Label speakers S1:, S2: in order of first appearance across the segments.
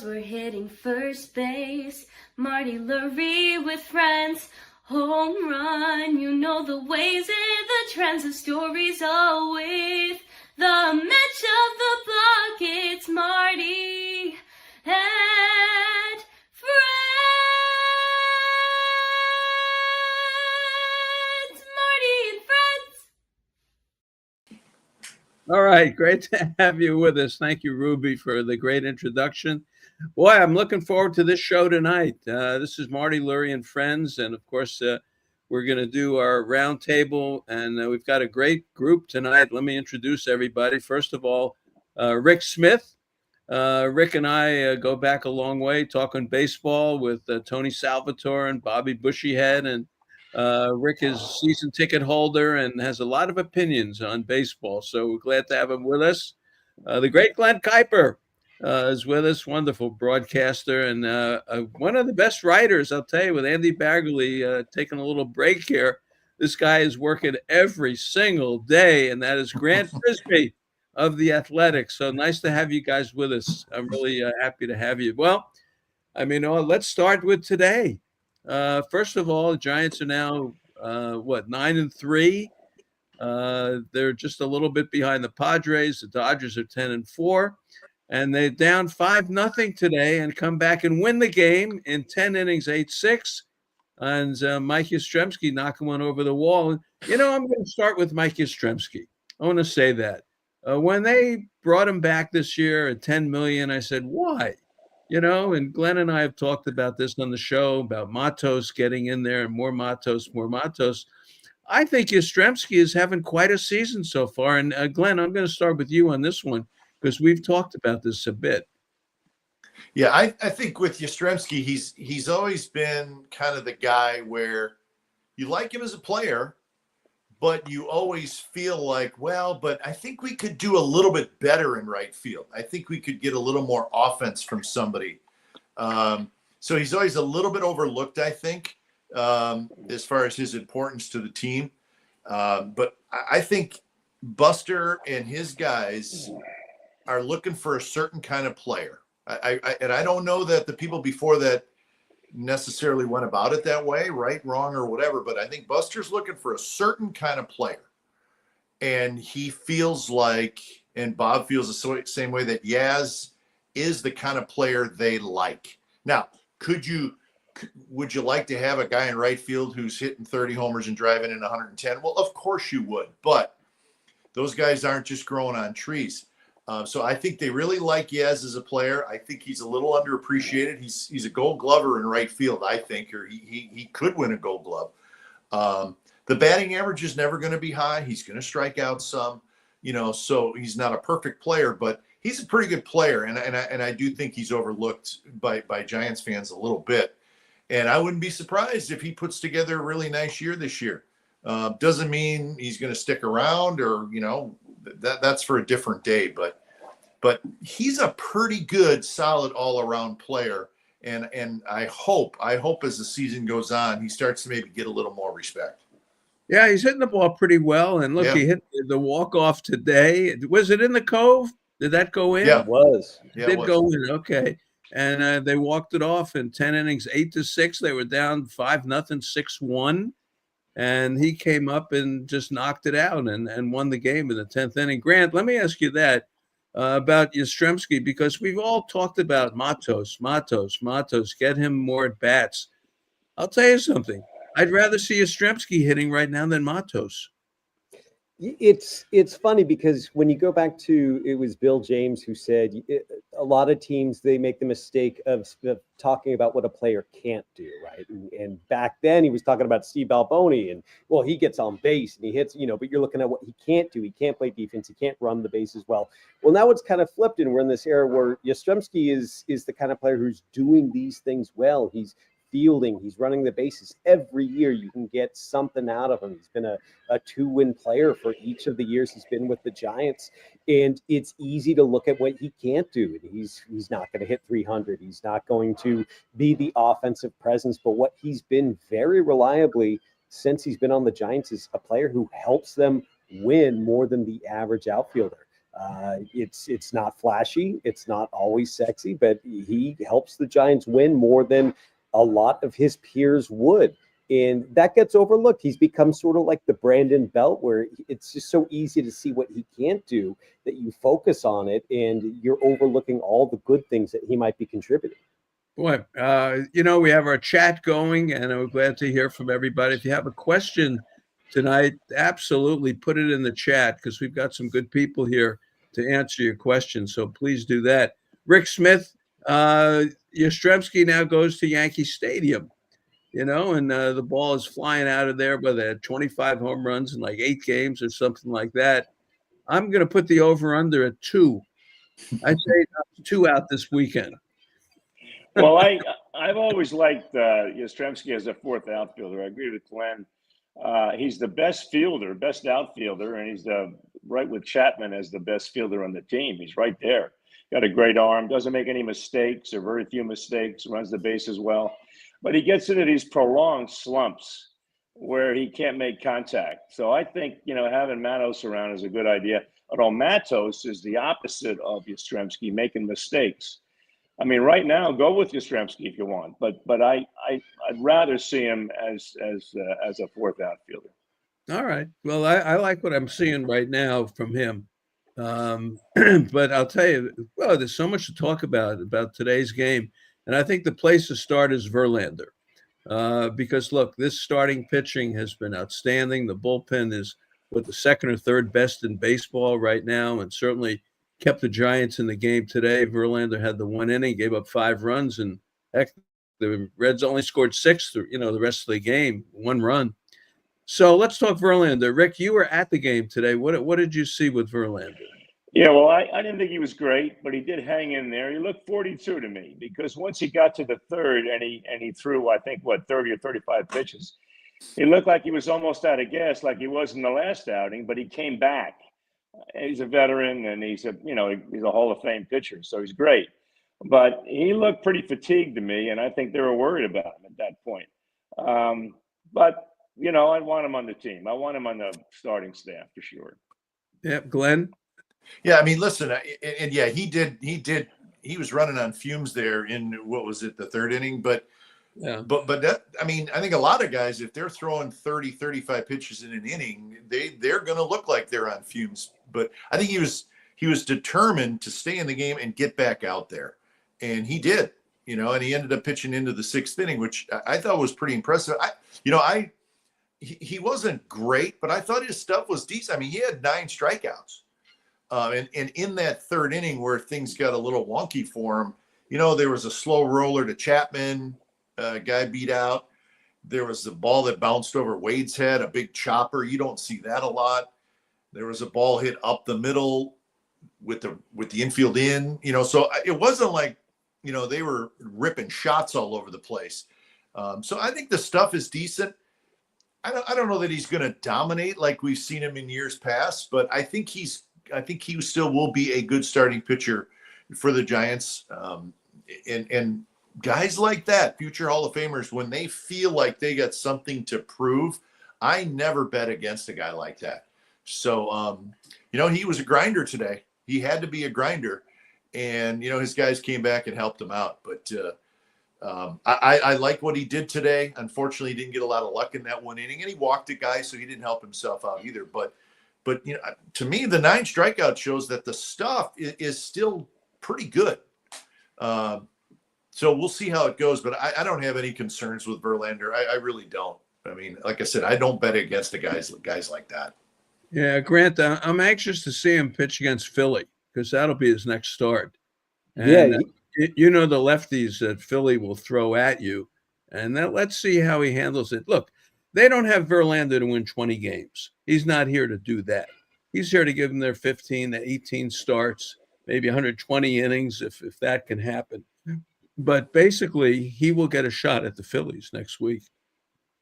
S1: we're hitting first base. Marty Lurie with friends. Home run, you know the ways and the trends, the stories all with the match of the block. It's Marty and friends. Marty and friends.
S2: All right, great to have you with us. Thank you, Ruby, for the great introduction. Boy, I'm looking forward to this show tonight. This is Marty Lurie and Friends, and of course, we're going to do our roundtable, and we've got a great group tonight. Let me introduce everybody. First of all, Rick Smith. Rick and I go back a long way, talking baseball with Tony Salvatore and Bobby Bushyhead, and Rick is a season ticket holder and has a lot of opinions on baseball, so we're glad to have him with us. The great Glenn Kuiper is with us, wonderful broadcaster, and one of the best writers, I'll tell you, with Andy Baggerly taking a little break here. This guy is working every single day, and that is Grant Frisbee of The Athletic. So nice to have you guys with us. I'm really happy to have you. Well, let's start with today. First of all, the Giants are now, 9-3. They're just a little bit behind the Padres. The Dodgers are 10-4. And they're down 5-0 today and come back and win the game in 10 innings, 8-6. And Mike Yastrzemski knocking one over the wall. And, I'm going to start with Mike Yastrzemski. I want to say that. When they brought him back this year at $10 million, I said, why? And Glenn and I have talked about this on the show, about Matos getting in there and more Matos. I think Yastrzemski is having quite a season so far. And Glenn, I'm going to start with you on this one, because we've talked about this a bit.
S3: Yeah, I think with Yastrzemski, he's always been kind of the guy where you like him as a player, but you always feel like, but I think we could do a little bit better in right field. I think we could get a little more offense from somebody. So he's always a little bit overlooked, I think, as far as his importance to the team. But I think Buster and his guys are looking for a certain kind of player. And I don't know that the people before that necessarily went about it that way, right, wrong, or whatever, but I think Buster's looking for a certain kind of player. And he feels like, and Bob feels the same way, that Yaz is the kind of player they like. Now, would you like to have a guy in right field who's hitting 30 homers and driving in 110? Well, of course you would, but those guys aren't just growing on trees. So I think they really like Yaz as a player. I think he's a little underappreciated. He's a Gold Glover in right field, I think, or he could win a Gold Glove. The batting average is never going to be high. He's going to strike out some, so he's not a perfect player, but he's a pretty good player. And I do think he's overlooked by Giants fans a little bit. And I wouldn't be surprised if he puts together a really nice year this year. Doesn't mean he's going to stick around, or, that's for a different day, but he's a pretty good, solid all-around player. And I hope as the season goes on, he starts to maybe get a little more respect.
S2: Yeah, he's hitting the ball pretty well. And look, He hit the walk-off today. Was it in the Cove? Did that go in?
S3: Yeah,
S4: it was.
S2: It did go in. Okay. And they walked it off in 10 innings, 8-6. They were down 5-0, 6-1. And he came up and just knocked it out and won the game in the 10th inning. Grant, let me ask you that about Yastrzemski, because we've all talked about Matos, get him more at bats. I'll tell you something. I'd rather see Yastrzemski hitting right now than Matos.
S4: It's funny because when you go back to, it was Bill James who said a lot of teams, they make the mistake of talking about what a player can't do, right? And back then he was talking about Steve Alboni, and well, he gets on base and he hits, but you're looking at what he can't do. He can't play defense. He can't run the bases well. Well, now it's kind of flipped, and we're in this era where Yastrzemski is the kind of player who's doing these things well. He's fielding, he's running the bases. Every year you can get something out of him. He's been a 2-win player for each of the years he's been with the Giants, and it's easy to look at what he can't do. He's not going to hit 300. He's not going to be the offensive presence, but what he's been very reliably since he's been on the Giants is a player who helps them win more than the average outfielder. It's not flashy. It's not always sexy, but he helps the Giants win more than a lot of his peers would. And that gets overlooked. He's become sort of like the Brandon Belt, where it's just so easy to see what he can't do that you focus on it and you're overlooking all the good things that he might be contributing.
S2: Boy, we have our chat going, and I'm glad to hear from everybody. If you have a question tonight, absolutely put it in the chat, because we've got some good people here to answer your questions. So please do that. Rick Smith, Yastrzemski now goes to Yankee Stadium, and the ball is flying out of there, but they had 25 home runs in like 8 games or something like that. I'm going to put the over-under at 2. I'd say 2 out this weekend.
S5: Well, I've always liked Yastrzemski as a fourth outfielder. I agree with Glenn. He's the best outfielder, and he's right with Chapman as the best fielder on the team. He's right there. Got a great arm, doesn't make any mistakes or very few mistakes, runs the bases well. But he gets into these prolonged slumps where he can't make contact. So I think, having Matos around is a good idea. Although Matos is the opposite of Yastrzemski, making mistakes. I mean, right now, go with Yastrzemski if you want, but I'd rather see him as a fourth outfielder.
S2: All right. Well, I like what I'm seeing right now from him. But I'll tell you, there's so much to talk about today's game, and I think the place to start is Verlander, because look, this starting pitching has been outstanding. The bullpen is the second or third best in baseball right now, and certainly kept the Giants in the game today. Verlander had the 1 inning, gave up 5 runs, and heck, the Reds only scored 6, the rest of the game, 1 run. So let's talk Verlander. Rick, you were at the game today. What did you see with Verlander?
S5: Yeah, well, I didn't think he was great, but he did hang in there. He looked 42 to me, because once he got to the third and he threw, I think, 30 or 35 pitches, he looked like he was almost out of gas, like he was in the last outing, but he came back. He's a veteran, and he's a Hall of Fame pitcher, so he's great. But he looked pretty fatigued to me, and I think they were worried about him at that point. But I want him on the team. I want him on the starting staff for sure.
S2: Yeah, Glenn.
S3: Yeah, I mean, listen, and yeah, he was running on fumes there in, what was it, the 3rd inning, but. Yeah. But that, I mean, I think a lot of guys, if they're throwing 30, 35 pitches in an inning, they're going to look like they're on fumes. But I think he was determined to stay in the game and get back out there. And he did, and he ended up pitching into the 6th inning, which I thought was pretty impressive. He wasn't great, but I thought his stuff was decent. I mean, he had 9 strikeouts. And in that 3rd inning where things got a little wonky for him, there was a slow roller to Chapman. Guy beat out. There was the ball that bounced over Wade's head, a big chopper. You don't see that a lot. There was a ball hit up the middle with the infield in. So it wasn't like they were ripping shots all over the place. So I think the stuff is decent. I don't know that he's going to dominate like we've seen him in years past, but I think he still will be a good starting pitcher for the Giants. And guys like that, future Hall of Famers, when they feel like they got something to prove, I never bet against a guy like that. So, he was a grinder today. He had to be a grinder. And, his guys came back and helped him out. But I like what he did today. Unfortunately, he didn't get a lot of luck in that 1 inning. And he walked a guy, so he didn't help himself out either. But to me, the 9 strikeouts shows that the stuff is still pretty good. So we'll see how it goes, but I don't have any concerns with Verlander. I really don't. I mean, like I said, I don't bet against the guys like that.
S2: Yeah, Grant, I'm anxious to see him pitch against Philly, because that'll be his next start. And, the lefties that Philly will throw at you, and let's see how he handles it. Look, they don't have Verlander to win 20 games. He's not here to do that. He's here to give them their 15 to 18 starts, maybe 120 innings if that can happen. But basically, he will get a shot at the Phillies next week.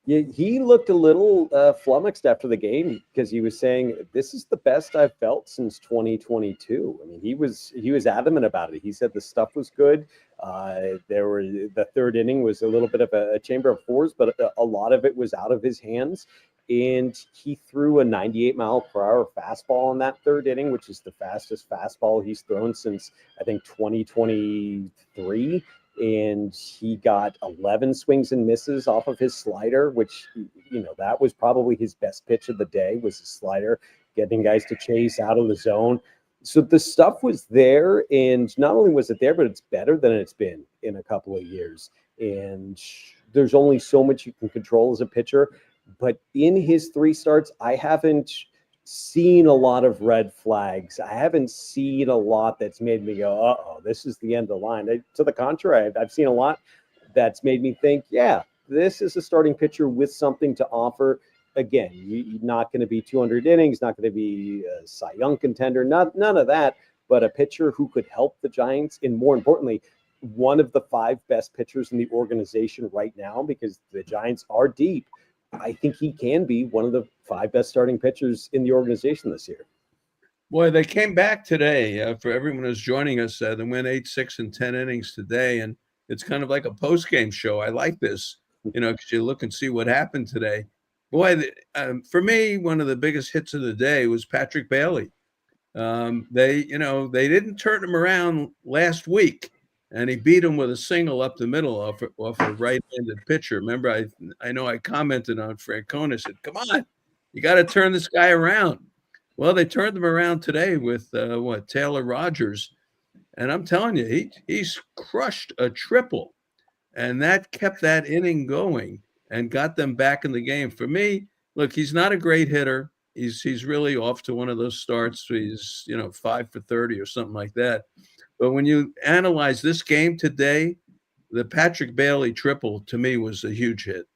S4: Yeah, he looked a little flummoxed after the game, because he was saying, this is the best I've felt since 2022. I mean, he was adamant about it. He said the stuff was good. The 3rd inning was a little bit of a chamber of horrors, but a lot of it was out of his hands. and he threw a 98-mile-per-hour fastball in that third inning, which is the fastest fastball he's thrown since, I think, 2023. And he got 11 swings and misses off of his slider, which, that was probably his best pitch of the day, was his slider, getting guys to chase out of the zone. So the stuff was there, and not only was it there, but it's better than it's been in a couple of years. And there's only so much you can control as a pitcher. But in his 3 starts, I haven't seen a lot of red flags. I haven't seen a lot that's made me go, uh-oh, this is the end of the line. To the contrary, I've seen a lot that's made me think, yeah, this is a starting pitcher with something to offer. Again, you're not going to be 200 innings, not going to be a Cy Young contender, none of that, but a pitcher who could help the Giants, and more importantly, one of the 5 best pitchers in the organization right now, because the Giants are deep. I think he can be one of the 5 best starting pitchers in the organization this year.
S2: Boy, they came back today. For everyone who's joining us, they went 8, 6, and 10 innings today, and it's kind of like a postgame show. I like this, because you look and see what happened today. Boy, for me, one of the biggest hits of the day was Patrick Bailey. They didn't turn him around last week, and he beat him with a single up the middle off a right-handed pitcher. Remember, I know I commented on Francona, said, come on, you got to turn this guy around. Well, they turned him around today with, Taylor Rogers. And I'm telling you, he's crushed a triple. And that kept that inning going and got them back in the game. For me, look, he's not a great hitter. He's really off to one of those starts. He's, 5 for 30 or something like that. But when you analyze this game today, the Patrick Bailey triple to me was a huge hit.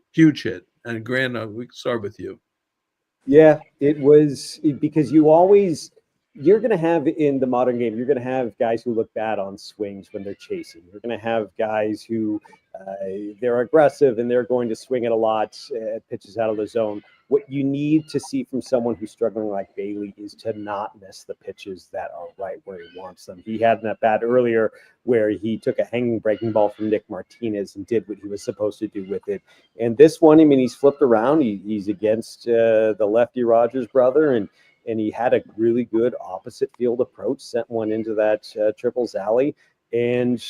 S2: And Grant, we can start with you.
S4: Yeah, it was, because you're going to have in the modern game, you're going to have guys who look bad on swings when they're chasing. You're going to have guys who they're aggressive and they're going to swing it a lot at pitches out of the zone. What you need to see from someone who's struggling like Bailey is to not miss the pitches that are right where he wants them. He had an at-bat earlier where he took a hanging breaking ball from Nick Martinez and did what he was supposed to do with it. And this one, he's flipped around. He's against the lefty Rogers brother, and he had a really good opposite field approach, sent one into that triples alley. And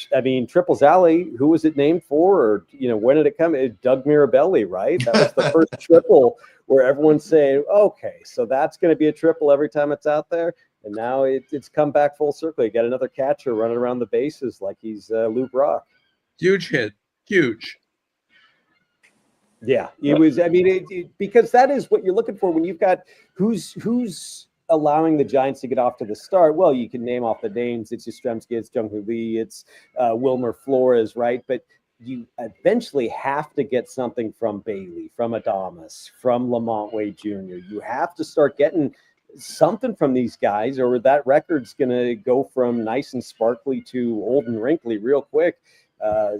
S4: triples alley, who was it named for? Or, when did it come? Doug Mirabelli, right? That was the first triple where everyone's saying, okay, so that's going to be a triple every time it's out there. And now it's come back full circle. You got another catcher running around the bases like he's Lou Brock.
S2: Huge hit. Huge.
S4: Yeah, it was. Because that is what you're looking for when you've got who's allowing the Giants to get off to the start. Well, you can name off the names. It's Yastrzemski, it's Jung-Hoo Lee, it's Wilmer Flores, right? But you eventually have to get something from Bailey, from Adames, from Lamont Wade Jr. You have to start getting something from these guys, or that record's going to go from nice and sparkly to old and wrinkly real quick.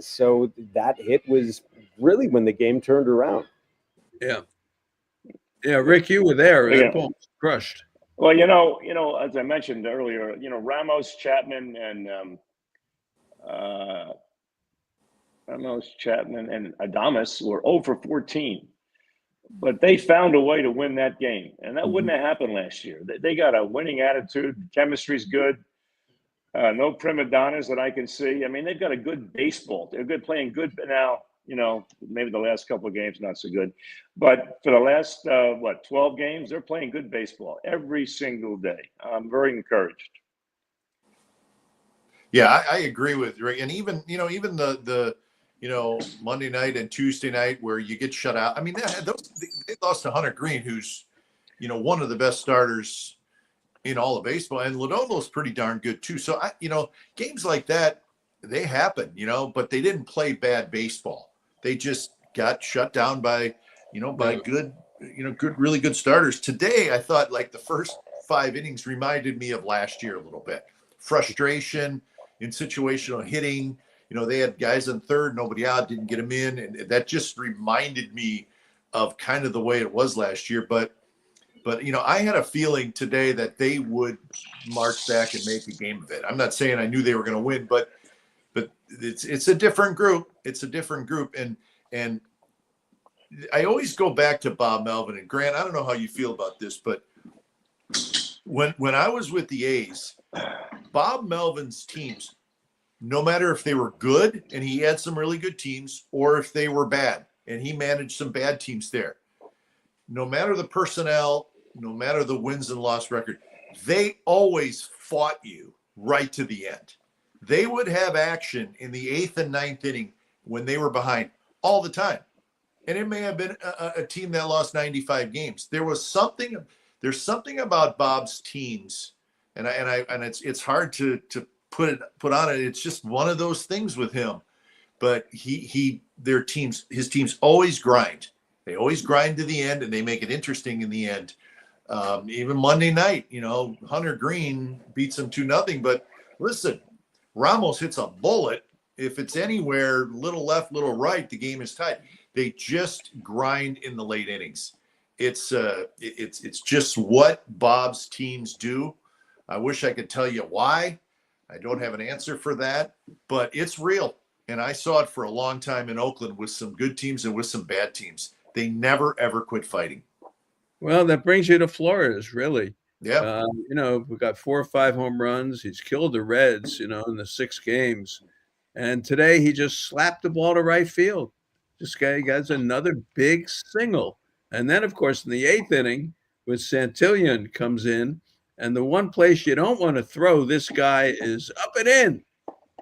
S4: So that hit was really when the game turned around.
S2: Yeah. Yeah, Rick, you were there.
S5: Yeah.
S2: That ball was crushed.
S5: Well, as I mentioned earlier, Ramos, Chapman, and Adames were 0 for 14. But they found a way to win that game. And that wouldn't have happened last year. They got a winning attitude. Chemistry's good. No prima donnas that I can see. They've got a good baseball. They're good, playing good now. Maybe the last couple of games, not so good. But for the last, 12 games, they're playing good baseball every single day. I'm very encouraged.
S3: Yeah, I agree with Rick. And even the Monday night and Tuesday night where you get shut out. They lost to Hunter Green, who's, one of the best starters in all of baseball. And Lodolo's pretty darn good too. So, games like that, they happen, but they didn't play bad baseball. They just got shut down by good, really good starters. Today, I thought like the first 5 innings reminded me of last year a little bit. Frustration in situational hitting. They had guys on third, nobody out, didn't get them in. And that just reminded me of kind of the way it was last year. But I had a feeling today that they would march back and make a game of it. I'm not saying I knew they were going to win, but it's a different group. It's a different group. And I always go back to Bob Melvin. And Grant, I don't know how you feel about this, but when I was with the A's, Bob Melvin's teams, no matter if they were good, and he had some really good teams, or if they were bad, and he managed some bad teams there, no matter the personnel, no matter the wins and loss record, they always fought you right to the end. They would have action in the 8th and 9th inning when they were behind all the time. And it may have been a team that lost 95 games. There's something about Bob's teams, and it's hard to put on it. It's just one of those things with him. But his teams always grind. They always grind to the end, and they make it interesting in the end. Even Monday night, Hunter Green beats them 2-0. But listen, Ramos hits a bullet. If it's anywhere, little left, little right, the game is tied. They just grind in the late innings. It's just what Bob's teams do. I wish I could tell you why. I don't have an answer for that, but it's real. And I saw it for a long time in Oakland with some good teams and with some bad teams. They never, ever quit fighting.
S2: Well, that brings you to Flores, really.
S3: Yeah.
S2: We got 4 or 5 home runs. He's killed the Reds, in the 6 games. And today he just slapped the ball to right field. This guy gets another big single. And then, of course, in the 8th inning, with Santillan comes in, and the one place you don't want to throw this guy is up and in.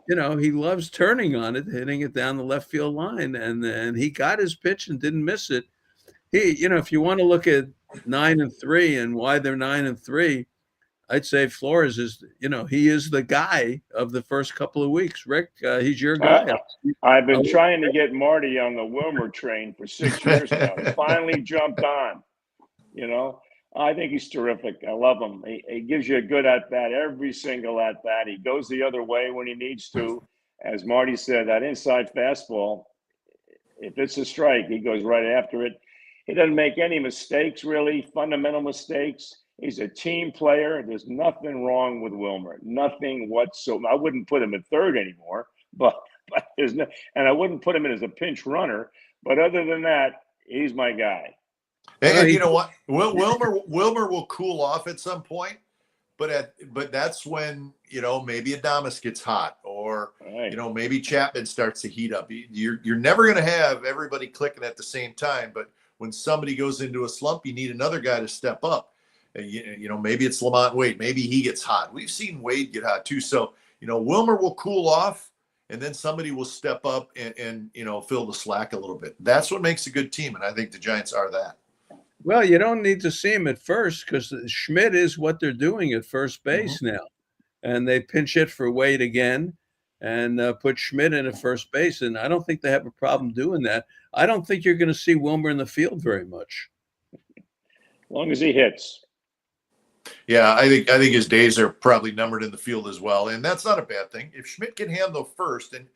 S2: He loves turning on it, hitting it down the left field line, and he got his pitch and didn't miss it. If you want to look at 9-3 and why they're 9-3, I'd say Flores is, he is the guy of the first couple of weeks. Rick, he's your guy.
S5: I've been trying to get Marty on the Wilmer train for 6 years now. He finally jumped on. I think he's terrific. I love him. He gives you a good at-bat every single at-bat. He goes the other way when he needs to. As Marty said, that inside fastball, if it's a strike, he goes right after it. He doesn't make any mistakes, really, fundamental mistakes. He's a team player. There's nothing wrong with Wilmer. Nothing whatsoever. I wouldn't put him at third anymore, but there's no, and I wouldn't put him in as a pinch runner. But other than that, he's my guy.
S3: And you know what? Wilmer will cool off at some point, but that's when maybe Adames gets hot, or
S5: right.
S3: Maybe Chapman starts to heat up. You're never going to have everybody clicking at the same time, but when somebody goes into a slump, you need another guy to step up. Maybe it's Lamont Wade. Maybe he gets hot. We've seen Wade get hot too. So Wilmer will cool off, and then somebody will step up and fill the slack a little bit. That's what makes a good team, and I think the Giants are that.
S2: Well, you don't need to see him at first, because Schmidt is what they're doing at first base now. And they pinch hit for Wade again and put Schmidt in at first base. And I don't think they have a problem doing that. I don't think you're going to see Wilmer in the field very much.
S5: As long as he hits.
S3: Yeah, I think his days are probably numbered in the field as well. And that's not a bad thing. If Schmidt can handle first, and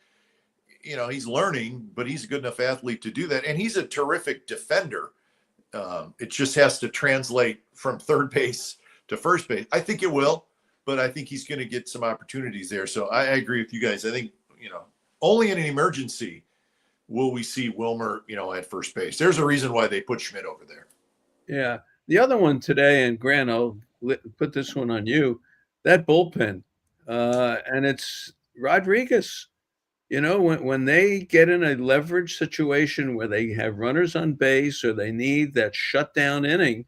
S3: he's learning, but he's a good enough athlete to do that. And he's a terrific defender. It just has to translate from third base to first base. I think it will, but I think he's going to get some opportunities there. So I agree with you guys. I think, only in an emergency will we see Wilmer, at first base. There's a reason why they put Schmidt over there.
S2: Yeah. The other one today, and Grant, I'll put this one on you, that bullpen, and it's Rodriguez. When they get in a leverage situation where they have runners on base or they need that shutdown inning,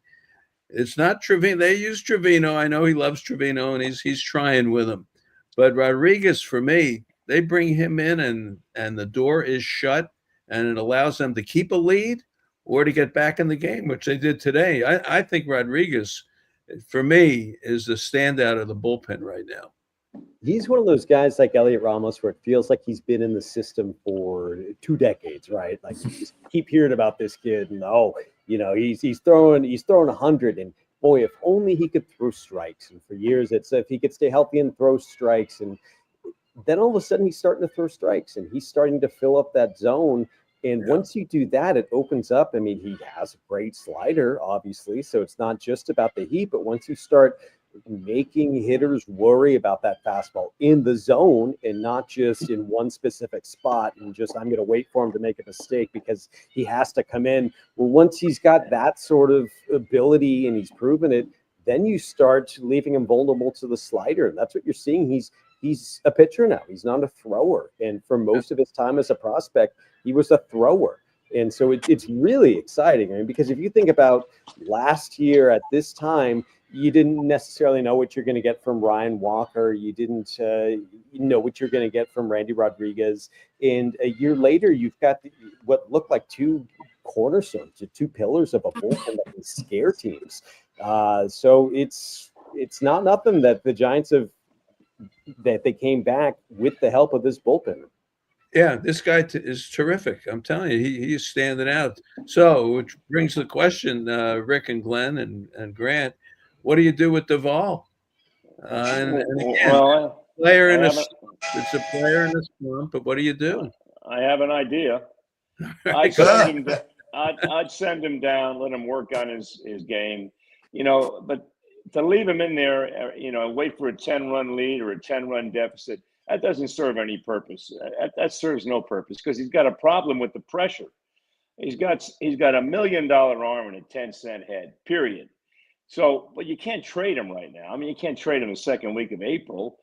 S2: it's not Trevino. They use Trevino. I know he loves Trevino, and he's trying with him. But Rodriguez, for me, they bring him in and the door is shut, and it allows them to keep a lead or to get back in the game, which they did today. I think Rodriguez, for me, is the standout of the bullpen right now.
S4: He's one of those guys like Elliot Ramos, where it feels like he's been in the system for 2 decades, right? Like, you just keep hearing about this kid, and he's throwing 100, and boy, if only he could throw strikes. And for years, it's if he could stay healthy and throw strikes, and then all of a sudden he's starting to throw strikes, and he's starting to fill up that zone. And once you do that, it opens up. I mean, he has a great slider, obviously, so it's not just about the heat, but once you start making hitters worry about that fastball in the zone and not just in one specific spot and just, I'm going to wait for him to make a mistake because he has to come in. Well, once he's got that sort of ability and he's proven it, then you start leaving him vulnerable to the slider. And that's what you're seeing. He's a pitcher now. He's not a thrower. And for most of his time as a prospect, he was a thrower. And so it's really exciting. I mean, because if you think about last year at this time, you didn't necessarily know what you're going to get from Ryan Walker. You didn't know what you're going to get from Randy Rodriguez. And a year later, you've got what looked like two cornerstones, two pillars of a bullpen that can scare teams. So it's not nothing that the Giants that they came back with the help of this bullpen.
S2: Yeah, this guy is terrific. I'm telling you, he's standing out. So, which brings the question, Rick and Glenn and Grant, what do you do with Doval? And again,
S5: Well,
S2: it's a player in a slump, but what do you do?
S5: I have an idea. I'd send him down, let him work on his game, but to leave him in there, wait for a 10-run lead or a 10-run deficit, that doesn't serve any purpose. That serves no purpose because he's got a problem with the pressure. He's got a $1 million arm and a 10-cent head, period. So, but you can't trade him right now. I mean, you can't trade him the second week of April.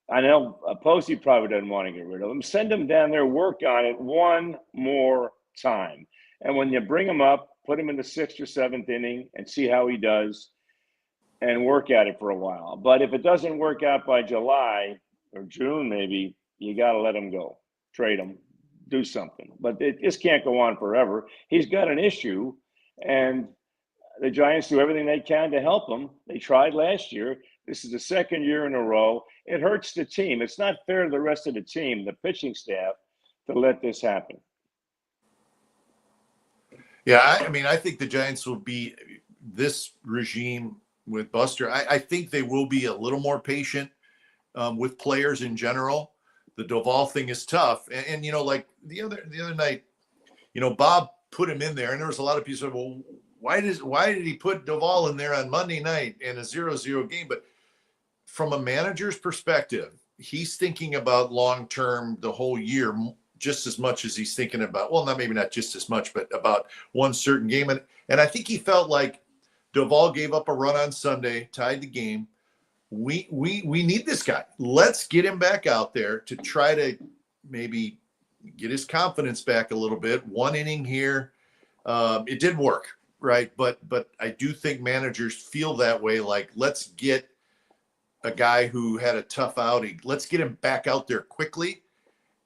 S5: I know Posey probably doesn't want to get rid of him. Send him down there, work on it one more time. And when you bring him up, put him in the 6th or 7th inning and see how he does and work at it for a while. But if it doesn't work out by July or June, maybe, you got to let him go. Trade him. Do something. But this can't go on forever. He's got an issue, and the Giants do everything they can to help him. They tried last year. This is the second year in a row. It hurts the team. It's not fair to the rest of the team, the pitching staff, to let this happen.
S3: Yeah, I think the Giants will be, this regime with Buster, I think they will be a little more patient with players in general. The Doval thing is tough. And like the other night, Bob put him in there, and there was a lot of people said, well, why did he put Doval in there on Monday night in a 0-0 game? But from a manager's perspective, he's thinking about long-term the whole year just as much as he's thinking about, well, maybe not just as much, but about one certain game. And I think he felt like Doval gave up a run on Sunday, tied the game. We need this guy. Let's get him back out there to try to maybe get his confidence back a little bit. One inning here. It did work, right? But I do think managers feel that way. Like, let's get a guy who had a tough outing. Let's get him back out there quickly.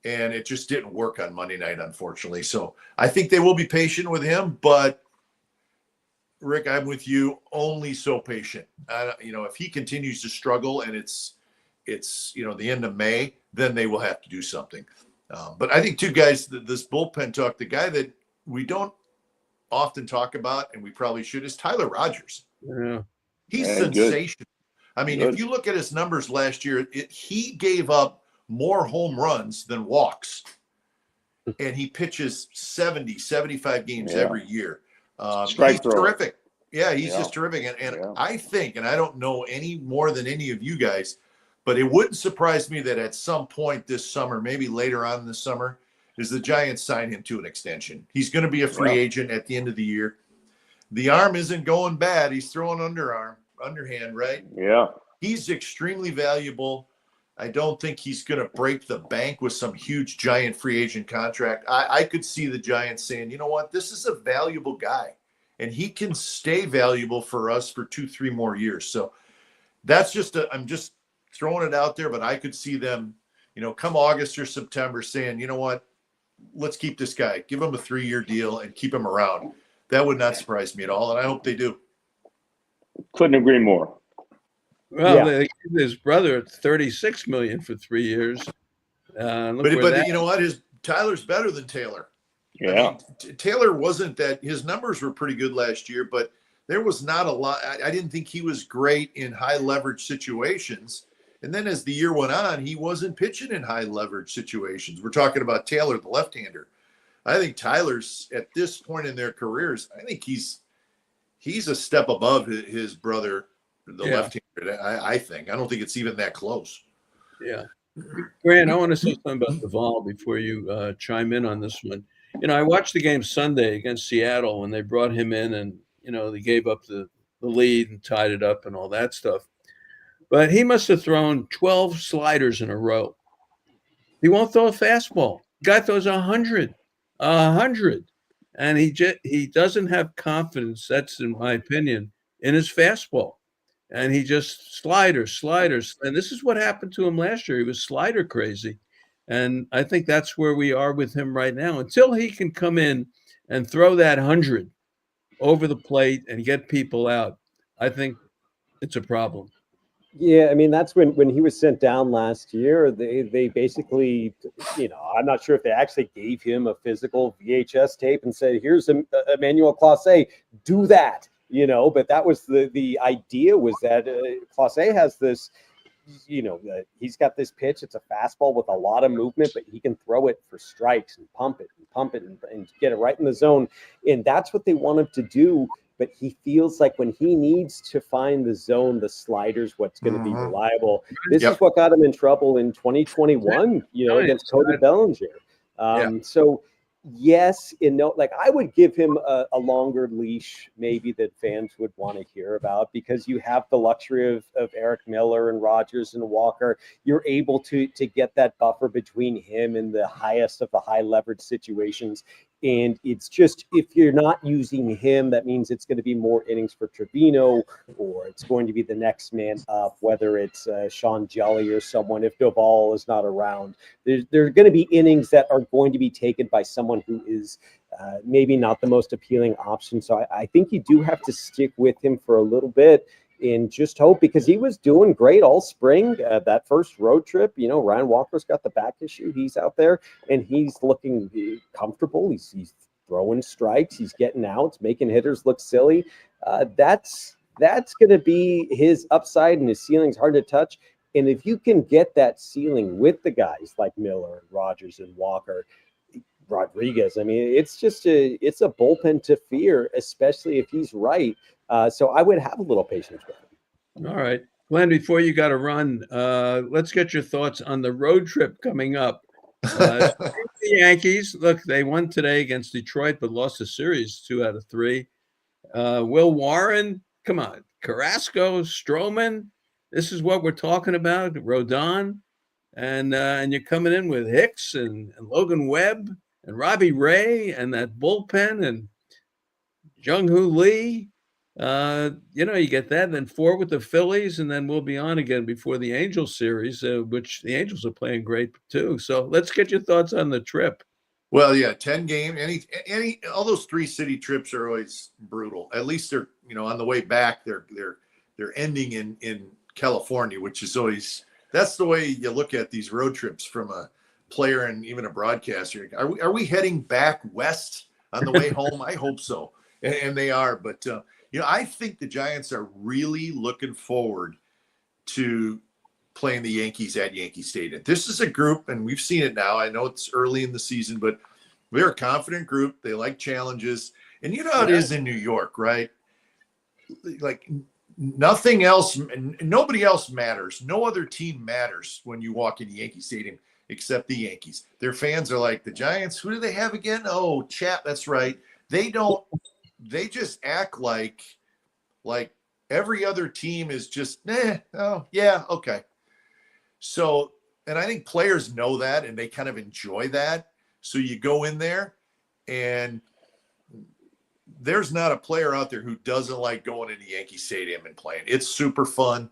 S3: And it just didn't work on Monday night, unfortunately. So I think they will be patient with him. But, Rick, I'm with you, only so patient. If he continues to struggle and it's the end of May, then they will have to do something. But I think, two guys, this bullpen talk, the guy that we don't often talk about, and we probably should, is Tyler Rogers.
S2: Yeah.
S3: He's sensational. Good. I mean, if you look at his numbers last year, he gave up more home runs than walks. And he pitches 70, 75 games every year. He's terrific. Yeah, he's just terrific. And I think, and I don't know any more than any of you guys, but it wouldn't surprise me that at some point this summer, maybe later on this summer, is the Giants sign him to an extension. He's going to be a free agent at the end of the year. The arm isn't going bad. He's throwing underhand, right?
S5: Yeah.
S3: He's extremely valuable. I don't think he's going to break the bank with some huge Giant free agent contract. I could see the Giants saying, you know what, this is a valuable guy, and he can stay valuable for us for 2-3 more years. So that's I'm just throwing it out there, but I could see them, come August or September saying, you know what, let's keep this guy, give him a 3-year deal and keep him around. That would not surprise me at all, and I hope they do.
S5: Couldn't agree more.
S2: Well, they gave his brother $36 million for 3 years.
S3: But you know what? Tyler's better than Taylor.
S5: Yeah.
S3: I mean, Taylor wasn't that. His numbers were pretty good last year, but there was not a lot. I didn't think he was great in high leverage situations. And then as the year went on, he wasn't pitching in high leverage situations. We're talking about Taylor, the left-hander. I think Tyler's, at this point in their careers, I think he's a step above his brother the
S2: Yeah.
S3: left-hander. I think. I don't think it's even that close.
S2: Yeah. Grant, I want to say something about Doval before you chime in on this one. I watched the game Sunday against Seattle when they brought him in and, they gave up the lead and tied it up and all that stuff. But he must have thrown 12 sliders in a row. He won't throw a fastball. Guy throws 100, and he doesn't have confidence. That's in my opinion in his fastball, and he just sliders, and this is what happened to him last year. He was slider crazy, and I think that's where we are with him right now. Until he can come in and throw that 100 over the plate and get people out, I think it's a problem.
S4: Yeah, I mean that's when he was sent down last year. They basically, I'm not sure if they actually gave him a physical VHS tape and said, "Here's Emmanuel Clase, do that." But that was the idea was that Clase has this, he's got this pitch. It's a fastball with a lot of movement, but he can throw it for strikes and pump it and get it right in the zone. And that's what they want him to do. But he feels like when he needs to find the zone, the slider's what's going to be reliable. This is what got him in trouble in 2021, against Cody Bellinger. So yes and no. Like I would give him a longer leash, maybe that fans would want to hear about, because you have the luxury of Eric Miller and Rogers and Walker. You're able to get that buffer between him and the highest of the high leverage situations. And it's just, if you're not using him, that means it's going to be more innings for Trevino, or it's going to be the next man up, whether it's Sean Jelly or someone, if Doval is not around. There are going to be innings that are going to be taken by someone who is maybe not the most appealing option. So I think you do have to stick with him for a little bit and just hope, because he was doing great all spring. That first road trip, Ryan Walker's got the back issue. He's out there and he's looking comfortable. He's throwing strikes. He's getting outs, making hitters look silly. That's going to be his upside, and his ceiling's hard to touch. And if you can get that ceiling with the guys like Miller and Rogers and Walker, Rodriguez, I mean, it's a bullpen to fear, especially if he's right. So I would have a little patience with him.
S2: All right. Glenn, before you got to run, let's get your thoughts on the road trip coming up. The Yankees, look, they won today against Detroit, but lost the series 2 out of 3. Will Warren, come on, Carrasco, Stroman, this is what we're talking about. Rodon, and you're coming in with Hicks and Logan Webb and Robbie Ray and that bullpen and Jung-Hoo Lee. You get that, then 4 with the Phillies, and then we'll be on again before the Angels series, which the Angels are playing great too. So let's get your thoughts on the trip.
S3: Well, yeah, 10 game, all those 3 city trips are always brutal. At least they're, on the way back, they're ending in California, which is always, that's the way you look at these road trips from a player and even a broadcaster. Are we heading back west on the way home? I hope so. And they are, but I think the Giants are really looking forward to playing the Yankees at Yankee Stadium. This is a group, and we've seen it now. I know it's early in the season, but they're a confident group. They like challenges. And you know how it is in New York, right? Like nothing else, nobody else matters. No other team matters when you walk into Yankee Stadium except the Yankees. Their fans are like, the Giants, who do they have again? Oh, Chat, that's right. They just act like every other team is just, oh, yeah, okay. So, and I think players know that, and they kind of enjoy that. So you go in there, and there's not a player out there who doesn't like going into Yankee Stadium and playing. It's super fun.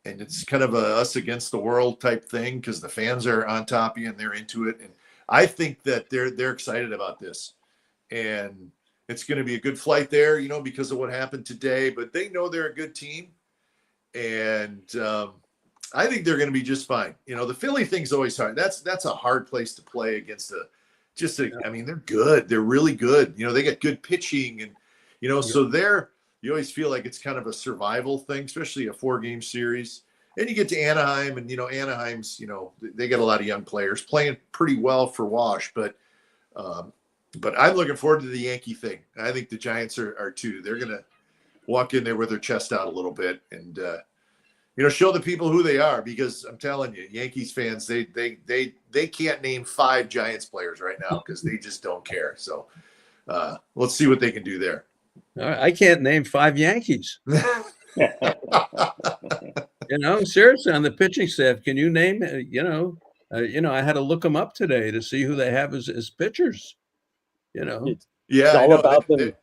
S3: And it's kind of a us against the world type thing, because the fans are on top of you and they're into it. And I think that they're excited about this. And it's going to be a good flight there, because of what happened today. But they know they're a good team. And I think they're going to be just fine. The Philly thing's always hard. That's a hard place to play against I mean, they're good. They're really good. They got good pitching, and, so you always feel like it's kind of a survival thing, especially a 4-game series. And you get to Anaheim, and, Anaheim's, they got a lot of young players playing pretty well for Wash, but I'm looking forward to the Yankee thing. I think the Giants are too. They're walk in there with their chest out a little bit and show the people who they are, because I'm telling you, Yankees fans, they can't name 5 Giants players right now because they just don't care. So let's see what they can do there.
S2: I can't name 5 Yankees. Seriously, on the pitching staff, can you name? I had to look them up today to see who they have as pitchers.
S4: It's all about them.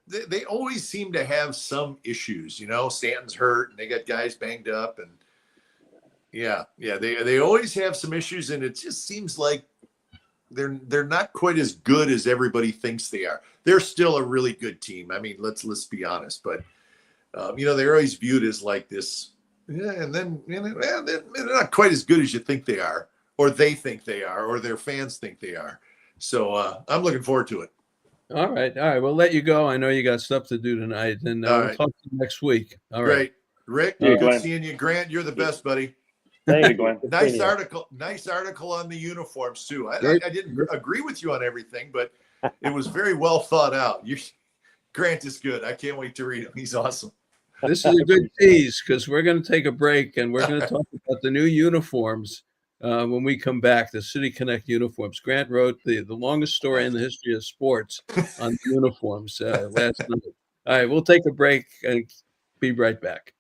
S3: They always seem to have some issues. Stanton's hurt and they got guys banged up, and they always have some issues, and it just seems like they're not quite as good as everybody thinks they are. They're still a really good team. I mean, let's be honest, but they're always viewed as like this. Yeah, and then they're not quite as good as you think they are, or they think they are, or their fans think they are. So I'm looking forward to it.
S2: All right. We'll let you go. I know you got stuff to do tonight, and we'll talk to you next week. All right.
S3: Rick, good seeing you. Grant, you're the best, buddy.
S5: Thank you, Glenn.
S3: Nice article on the uniforms too. I didn't agree with you on everything, but it was very well thought out. Grant is good. I can't wait to read him. He's awesome.
S2: This is a good tease because we're going to take a break and we're going to talk about the new uniforms when we come back. The City Connect uniforms. Grant wrote the longest story in the history of sports on the uniforms last night. All right, we'll take a break and be right back.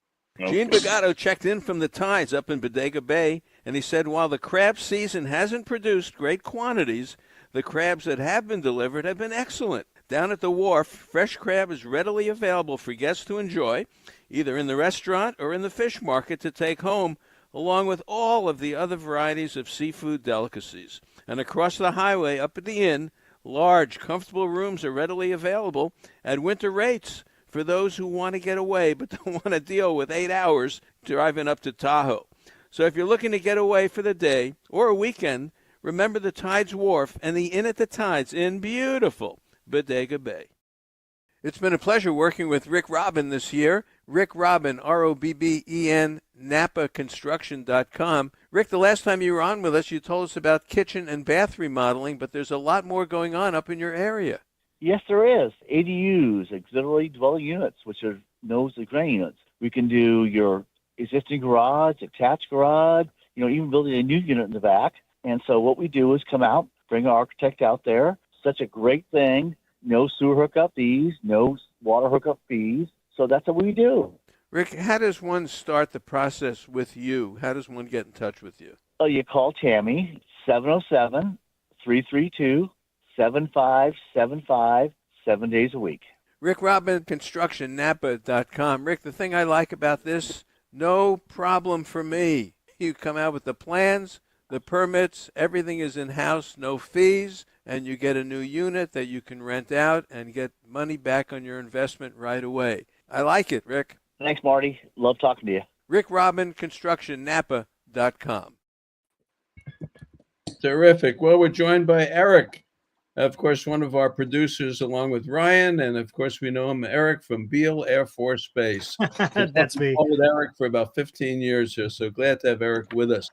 S6: Gene Bagato checked in from the Tides up in Bodega Bay, and he said while the crab season hasn't produced great quantities, the crabs that have been delivered have been excellent. Down at the wharf, fresh crab is readily available for guests to enjoy, either in the restaurant or in the fish market to take home, along with all of the other varieties of seafood delicacies. And across the highway up at the inn, large, comfortable rooms are readily available at winter rates for those who want to get away but don't want to deal with 8 hours driving up to Tahoe. So if you're looking to get away for the day or a weekend, remember the Tides Wharf and the Inn at the Tides in beautiful Bodega Bay. It's been a pleasure working with Rick Robin this year. Rick Robin, ROBBEN, NapaConstruction.com. Rick, the last time you were on with us, you told us about kitchen and bath remodeling, but there's a lot more going on up in your area.
S7: Yes, there is. ADUs, auxiliary dwelling units, which are nose to ground units. We can do your existing garage, attached garage, even building a new unit in the back. And so what we do is come out, bring our architect out there. Such a great thing. No sewer hookup fees, no water hookup fees. So that's what we do.
S6: Rick, how does one start the process with you? How does one get in touch with you?
S7: Oh, you call Tammy, 707-332-7575, 7 days a week.
S6: Rick Robin, ConstructionNapa.com. Rick, the thing I like about this, no problem for me. You come out with the plans, the permits, everything is in-house, no fees, and you get a new unit that you can rent out and get money back on your investment right away. I like it, Rick.
S7: Thanks, Marty. Love talking to you.
S6: Rick Robin, ConstructionNapa.com.
S2: Terrific. Well, we're joined by Eric, of course, one of our producers, along with Ryan, and of course, we know him, Eric from Beale Air Force Base.
S8: That's me.
S2: I've with Eric for about 15 years here, so glad to have Eric with us.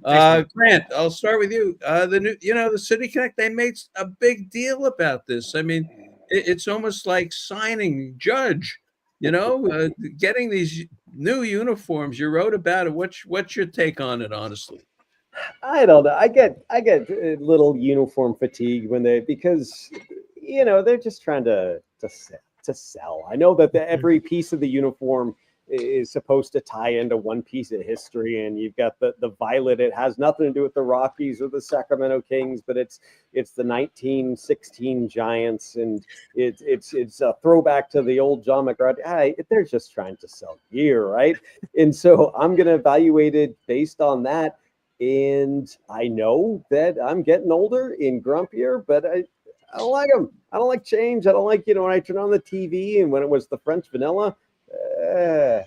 S2: Grant, I'll start with you. The City Connect, they made a big deal about this. I mean, it's almost like signing Judge, getting these new uniforms. You wrote about it. What's your take on it, honestly?
S4: I don't know. I get a little uniform fatigue because they're just trying to sell. I know that every piece of the uniform is supposed to tie into one piece of history, and you've got the violet. It has nothing to do with the Rockies or the Sacramento Kings, but it's the 1916 Giants, and it's a throwback to the old John McGrath. They're just trying to sell gear, right? And so I'm going to evaluate it based on that. And I know that I'm getting older and grumpier, but I don't like them. I don't like change. I don't like, when I turn on the TV and when it was the French vanilla, and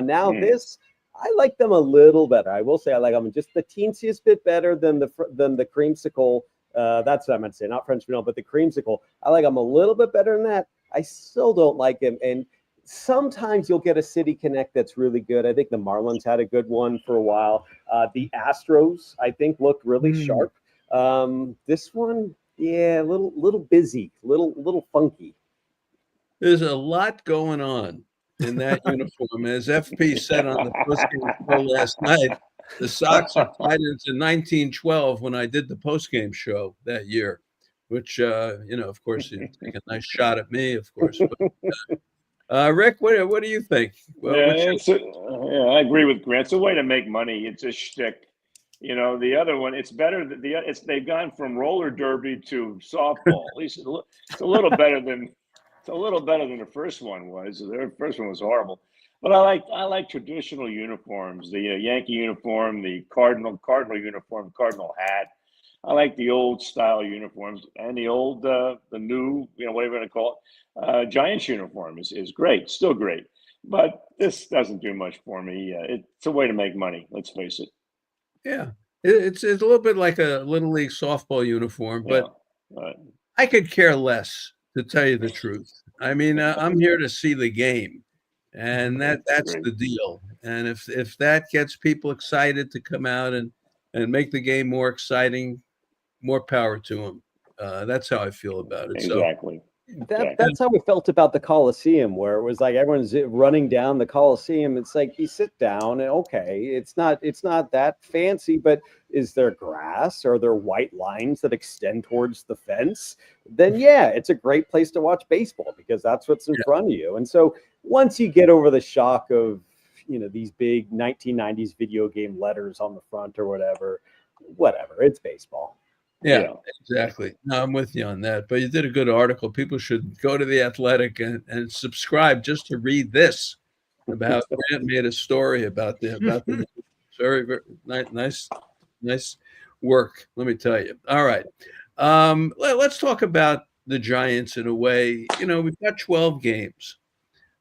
S4: now this, I like them a little better. I will say I like them just the teensiest bit better than the creamsicle. That's what I meant to say, not French vanilla, but the creamsicle. I like them a little bit better than that. I still don't like them. And sometimes you'll get a City Connect that's really good. I think the Marlins had a good one for a while. The Astros, I think, looked really sharp. This one, a little busy, little funky.
S2: There's a lot going on in that uniform. As FP said on the postgame show last night, the Sox are tied into 1912 when I did the postgame show that year, which, of course, you take a nice shot at me, of course. But, Rick, what do you think? Well,
S5: I agree with Grant. It's a way to make money. It's a shtick. The other one, it's better. They've gone from roller derby to softball. At least it's a little better than the first one was. The first one was horrible. But I like traditional uniforms. The Yankee uniform, the Cardinal uniform, Cardinal hat. I like the old style uniforms, and the old, the new, whatever you want to call it, Giants uniform is great, still great. But this doesn't do much for me. It's a way to make money. Let's face it.
S2: Yeah, it's a little bit like a Little League softball uniform, but I could care less, to tell you the truth. I mean, I'm here to see the game, and that's the deal. And if that gets people excited to come out and make the game more exciting, more power to them. That's how I feel about it.
S5: Exactly.
S4: That's how we felt about the Coliseum, where it was like everyone's running down the Coliseum. It's like you sit down and okay, it's not that fancy, but is there grass? Are there white lines that extend towards the fence? Then yeah, it's a great place to watch baseball because that's what's in front of you. And so once you get over the shock of these big 1990s video game letters on the front or whatever, it's baseball.
S2: Yeah, exactly. No, I'm with you on that. But you did a good article. People should go to The Athletic and subscribe just to read this about Grant made a story about the very, very nice work. Let me tell you. All right. Let's talk about the Giants in a way. We've got 12 games.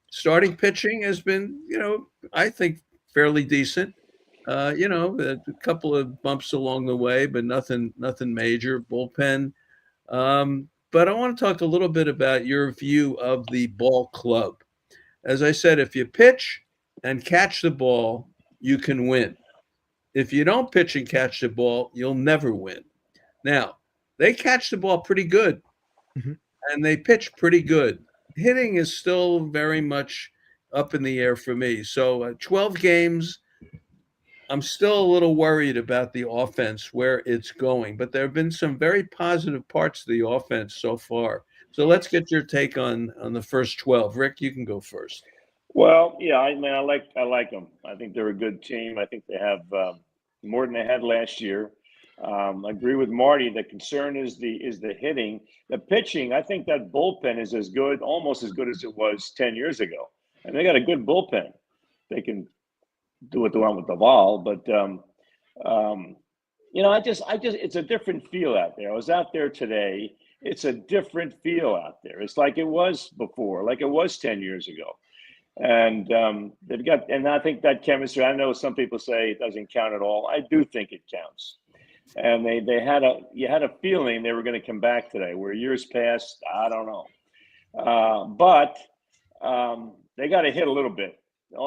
S2: Starting pitching has been, I think fairly decent. A couple of bumps along the way, but nothing major. Bullpen. But I want to talk a little bit about your view of the ball club. As I said, if you pitch and catch the ball, you can win. If you don't pitch and catch the ball, you'll never win. Now, they catch the ball pretty good, and they pitch pretty good. Hitting is still very much up in the air for me. So 12 games. I'm still a little worried about the offense, where it's going, but there have been some very positive parts of the offense so far. So let's get your take on the first 12. Rick, you can go first.
S5: Well, yeah, I like them. I think they're a good team. I think they have more than they had last year. I agree with Marty. The concern is the hitting. The pitching, I think that bullpen is almost as good as it was 10 years ago. And they got a good bullpen. They can do what they want with Doval, but it's a different feel out there. I was out there today. It's a different feel out there. It's like it was before, like it was 10 years ago. And I think that chemistry, I know some people say it doesn't count at all. I do think it counts. And you had a feeling they were going to come back today, where years past, I don't know. But they got to hit a little bit.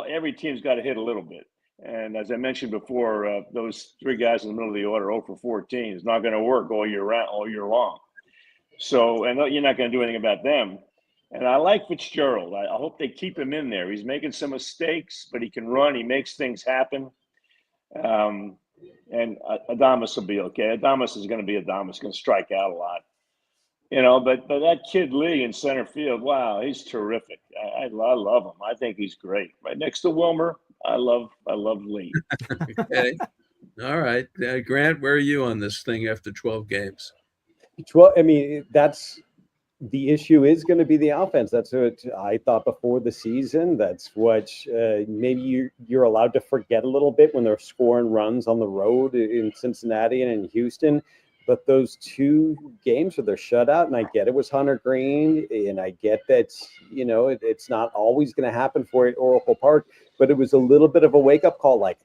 S5: Every team's got to hit a little bit. And as I mentioned before, those three guys in the middle of the order, 0 for 14, is not going to work all year long. So, and you're not going to do anything about them. And I like Fitzgerald. I hope they keep him in there. He's making some mistakes, but he can run. He makes things happen. And Adames will be okay. Adames is going to be Adames, going to strike out a lot. But that kid Lee in center field, wow, he's terrific. I love him. I think he's great. Right next to Wilmer, I love Lee.
S2: Okay. All right. Grant, where are you on this thing after 12 games?
S4: 12, I mean, that's the issue is going to be the offense. That's what I thought before the season. That's what maybe you're allowed to forget a little bit when they're scoring runs on the road in Cincinnati and in Houston. But those two games where they're shut out, and I get it was Hunter Green, and I get that, it's not always going to happen for you at Oracle Park, but it was a little bit of a wake-up call, like,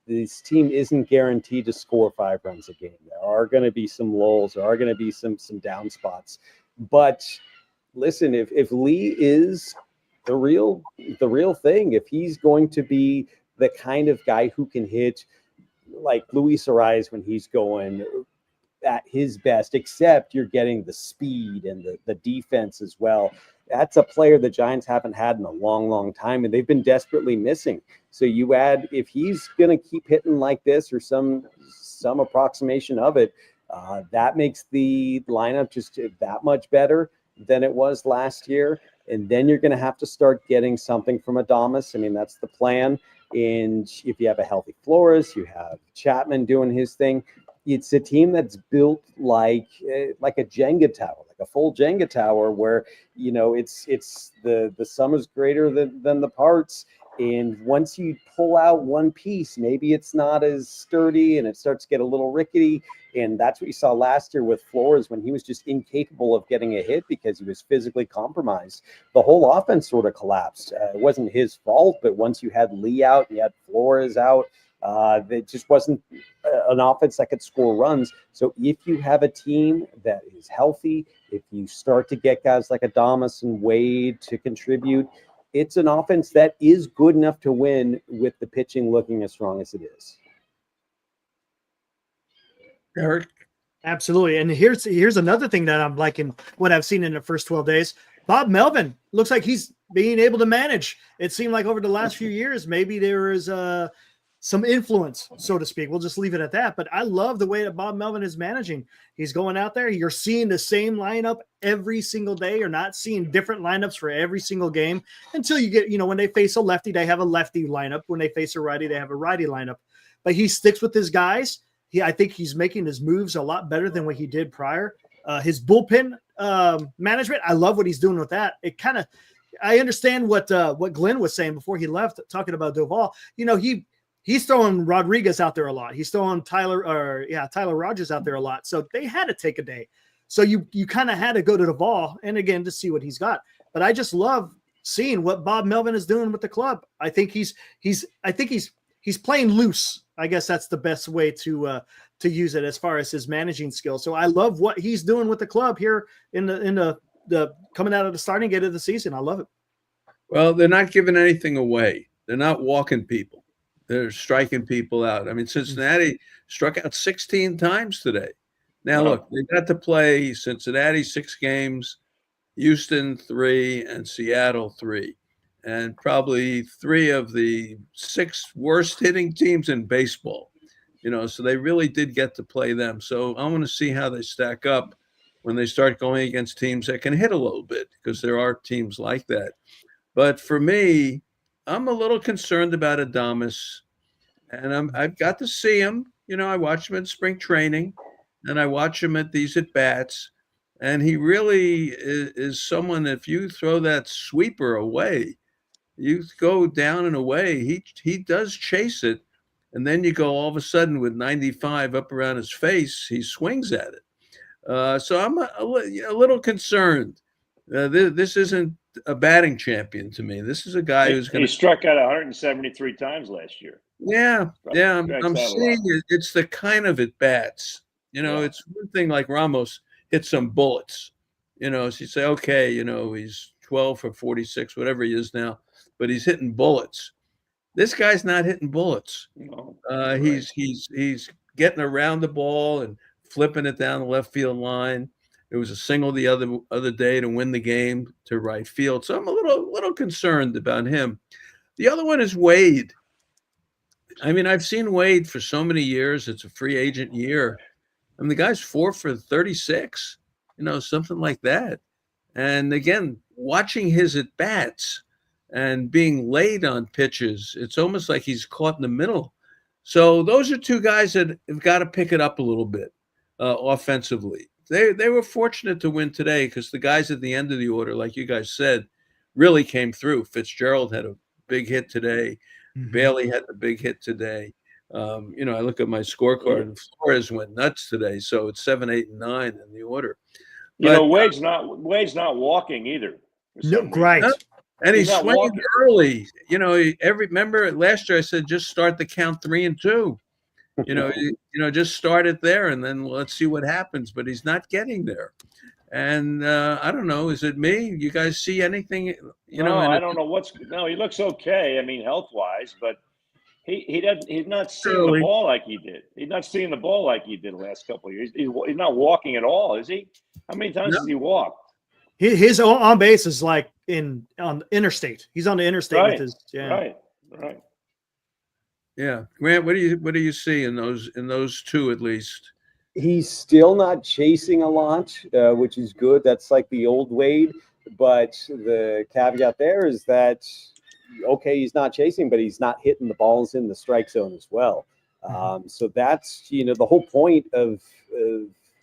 S4: this team isn't guaranteed to score 5 runs a game. There are going to be some lulls. There are going to be some down spots. But listen, if Lee is the real thing, if he's going to be the kind of guy who can hit like Luis Ariz when he's going at his best, except you're getting the speed and the defense as well. That's a player the Giants haven't had in a long, long time, and they've been desperately missing. So you add, if he's going to keep hitting like this or some approximation of it, that makes the lineup just that much better than it was last year. And then you're going to have to start getting something from Adames. I mean, that's the plan. And if you have a healthy Flores, you have Chapman doing his thing. It's a team that's built like a Jenga tower, like a full Jenga tower, where it's the sum is greater than the parts. And once you pull out one piece, maybe it's not as sturdy and it starts to get a little rickety. And that's what you saw last year with Flores when he was just incapable of getting a hit because he was physically compromised. The whole offense sort of collapsed. It wasn't his fault, but once you had Lee out and you had Flores out, it just wasn't an offense that could score runs. So if you have a team that is healthy, if you start to get guys like Adames and Wade to contribute, it's an offense that is good enough to win with the pitching looking as strong as it is.
S2: Eric?
S8: Absolutely. And here's another thing that I'm liking what I've seen in the first 12 days. Bob Melvin looks like he's being able to manage. It seemed like over the last few years, maybe there is some influence, so to speak. We'll just leave it at that. But I love the way that Bob Melvin is managing. He's going out there. You're seeing the same lineup every single day. You're not seeing different lineups for every single game until you get, when they face a lefty, they have a lefty lineup. When they face a righty, they have a righty lineup. But he sticks with his guys. I think he's making his moves a lot better than what he did prior. His bullpen management, I love what he's doing with that. I understand what Glenn was saying before he left, talking about Doval. He's throwing Rodriguez out there a lot. He's throwing Tyler Rogers out there a lot. So they had to take a day. So you kind of had to go to the ball and again to see what he's got. But I just love seeing what Bob Melvin is doing with the club. I think he's playing loose. I guess that's the best way to use it as far as his managing skills. So I love what he's doing with the club here in the coming out of the starting gate of the season. I love it.
S2: Well, they're not giving anything away. They're not walking people. They're striking people out. I mean, Cincinnati struck out 16 times today. Now, look, they got to play Cincinnati 6 games, Houston 3, and Seattle 3. And probably 3 of the 6 worst hitting teams in baseball, so they really did get to play them. So I want to see how they stack up when they start going against teams that can hit a little bit, because there are teams like that. But for me, I'm a little concerned about Adames, and I've got to see him. I watch him in spring training, and I watch him at these at-bats, and he really is someone, if you throw that sweeper away, you go down and away, he does chase it, and then you go all of a sudden with 95 up around his face, he swings at it. So I'm a little concerned. This isn't a batting champion to me. This is a guy who's going to...
S5: He struck out 173 times last year.
S2: Yeah. I'm seeing it's the kind of at-bats. It's one thing like Ramos hit some bullets. So you say, okay, he's 12 for 46, whatever he is now, but he's hitting bullets. This guy's not hitting bullets.
S5: No,
S2: he's getting around the ball and flipping it down the left field line. There was a single the other day to win the game to right field. So I'm a little concerned about him. The other one is Wade. I mean, I've seen Wade for so many years. It's a free agent year. I mean, the guy's 4 for 36, something like that. And again, watching his at-bats and being late on pitches, it's almost like he's caught in the middle. So those are 2 guys that have got to pick it up a little bit offensively. They were fortunate to win today because the guys at the end of the order, like you guys said, really came through. Fitzgerald had a big hit today. Mm-hmm. Bailey had a big hit today. I look at my scorecard and Flores went nuts today. So it's 7, 8, and 9 in the order.
S5: Wade's not walking either.
S8: No, right.
S2: And he's swinging early. Remember last year I said just start the count 3 and 2. Just start it there and then let's see what happens. But he's not getting there. And I don't know. Is it me? You guys see anything?
S5: I don't know he looks okay. I mean, health-wise, but he's not seeing the ball like he did. He's not seeing the ball like he did the last couple of years. He's not walking at all, is he? How many times has he walked?
S8: His on base is like on interstate. He's on the interstate with his
S5: Right.
S2: Yeah, Grant, what do you see in those two at least?
S4: He's still not chasing a lot, which is good. That's like the old Wade. But the caveat there is that, okay, he's not chasing, but he's not hitting the balls in the strike zone as well. So that's, the whole point of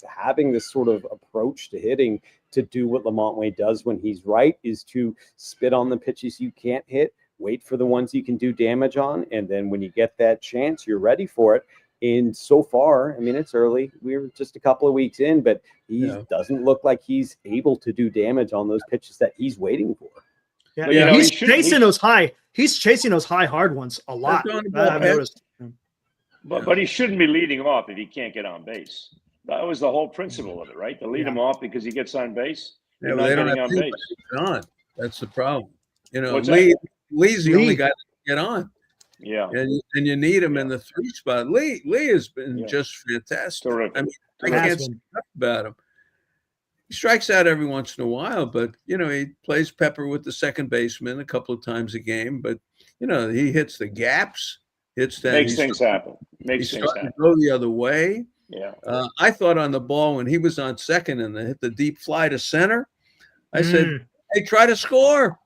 S4: having this sort of approach to hitting, to do what Lamont Wade does when he's right, is to spit on the pitches you can't hit, wait for the ones you can do damage on, and then when you get that chance, you're ready for it. And so far, I mean, it's early. We're just a couple of weeks in, but he doesn't look like he's able to do damage on those pitches that he's waiting for.
S8: Yeah, he's chasing those high. He's chasing those high hard ones a lot. I've noticed.
S5: But he shouldn't be leading off if he can't get on base. That was the whole principle of it, right? To lead him off because he gets on base.
S2: Yeah, well, they don't have on base. That's the problem. Lee's the only guy that can get on.
S5: Yeah,
S2: and you need him in the 3 spot. Lee has been just fantastic.
S5: Terrific.
S2: I mean, I can't say enough about him. He strikes out every once in a while, but he plays pepper with the second baseman a couple of times a game. But he hits the gaps, makes
S5: things happen.
S2: Makes things happen. Go the other way.
S5: Yeah.
S2: I thought on the ball when he was on second and they hit the deep fly to center, I said, "Hey, try to score."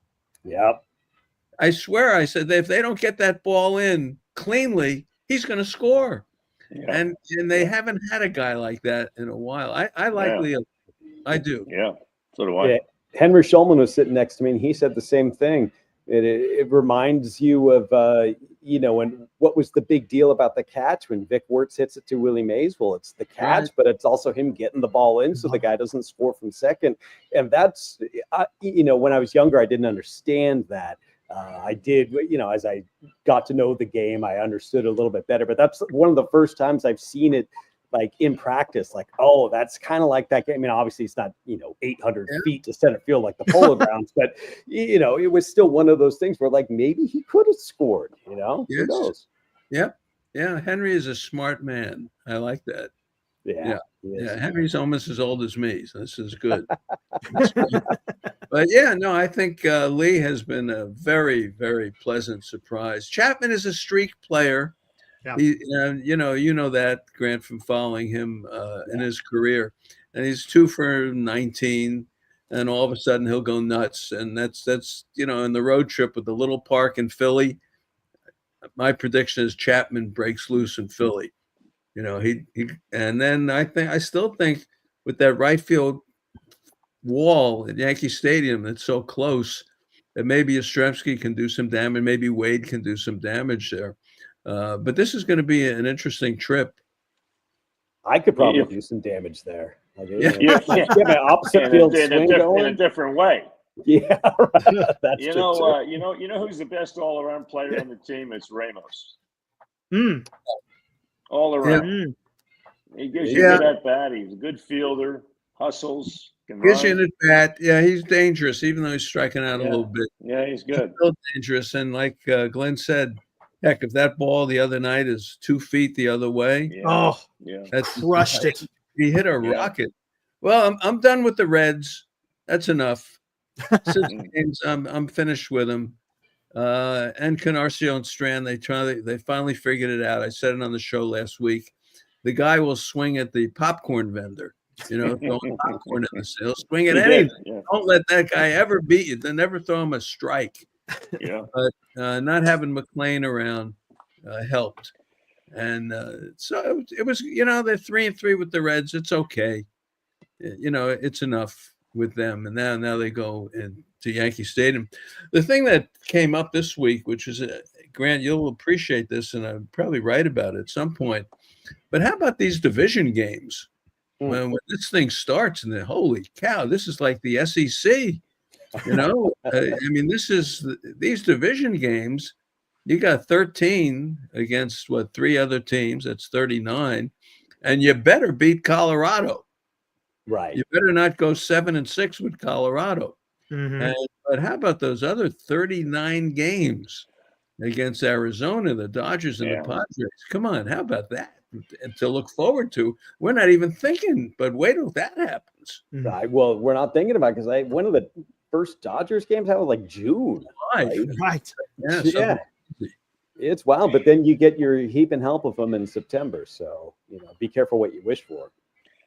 S4: Yep.
S2: I swear, I said, if they don't get that ball in cleanly, he's going to score. Yeah. And they haven't had a guy like that in a while. I like Leo. I do.
S5: Yeah, so do I.
S4: Yeah. Henry Schulman was sitting next to me, and he said the same thing. It reminds you of, and what was the big deal about the catch when Vic Wertz hits it to Willie Mays? Well, it's the catch, but it's also him getting the ball in so the guy doesn't score from second. And that's, when I was younger, I didn't understand that. I did, as I got to know the game, I understood a little bit better. But that's one of the first times I've seen it, like in practice, like, oh, that's kind of like that game. I mean, obviously it's not, 800 feet to center field like the Polo Grounds, but, it was still one of those things where like maybe he could have scored, Who knows?
S2: Yep. Yeah. Henry is a smart man. I like that. Yeah. Henry's almost as old as me, so this is good. But I think Lee has been a very, very pleasant surprise. Chapman is a streak player.
S8: Yeah.
S2: He, that, Grant, from following him in his career, and he's 2 for 19, and all of a sudden he'll go nuts, and that's in the road trip with the little park in Philly. My prediction is Chapman breaks loose in Philly. And then I still think with that right field wall at Yankee Stadium that's so close that maybe Yastrzemski can do some damage, maybe Wade can do some damage there. But this is going to be an interesting trip.
S4: I could probably do some damage there.
S5: Yeah,
S4: my opposite field swing
S5: in a different way.
S4: Yeah, right. That's
S5: you know who's the best all-around player on the team? It's Ramos. All around. He gives you good at bat. He's a good fielder, hustles.
S2: Gives you an at bat. Yeah, he's dangerous, even though he's striking out a little bit.
S5: Yeah, he's good.
S2: He's still dangerous. And like Glenn said, heck, if that ball the other night is 2 feet the other way,
S8: that's crushed it.
S2: He hit a rocket. Well, I'm done with the Reds. That's enough. I'm finished with them. And Canarcio and Strand, they finally figured it out. I said it on the show last week. The guy will swing at the popcorn vendor, throwing popcorn in the sale. He'll swing at anything. Yeah. Don't let that guy ever beat you. They never throw him a strike.
S5: Yeah.
S2: But not having McLean around helped. And so it was, they're 3-3 with the Reds. It's okay. It's enough with them. And now they go to Yankee Stadium. The thing that came up this week, which is, Grant, you'll appreciate this, and I'm probably right about it at some point. But how about these division games? When this thing starts, and holy cow, this is like the SEC. These division games. You got 13 against 3 other teams. That's 39, and you better beat Colorado.
S4: Right.
S2: You better not go 7-6 with Colorado. But how about those other 39 games against Arizona, the Dodgers, and the Padres? Come on, how about that? And to look forward to. We're not even thinking, but wait till that happens. notes.
S4: Well, we're not thinking about because one of the first Dodgers games I was like June.
S8: Right.
S2: Yeah.
S4: It's wild, but then you get your heap and help of them in September. So be careful what you wish for.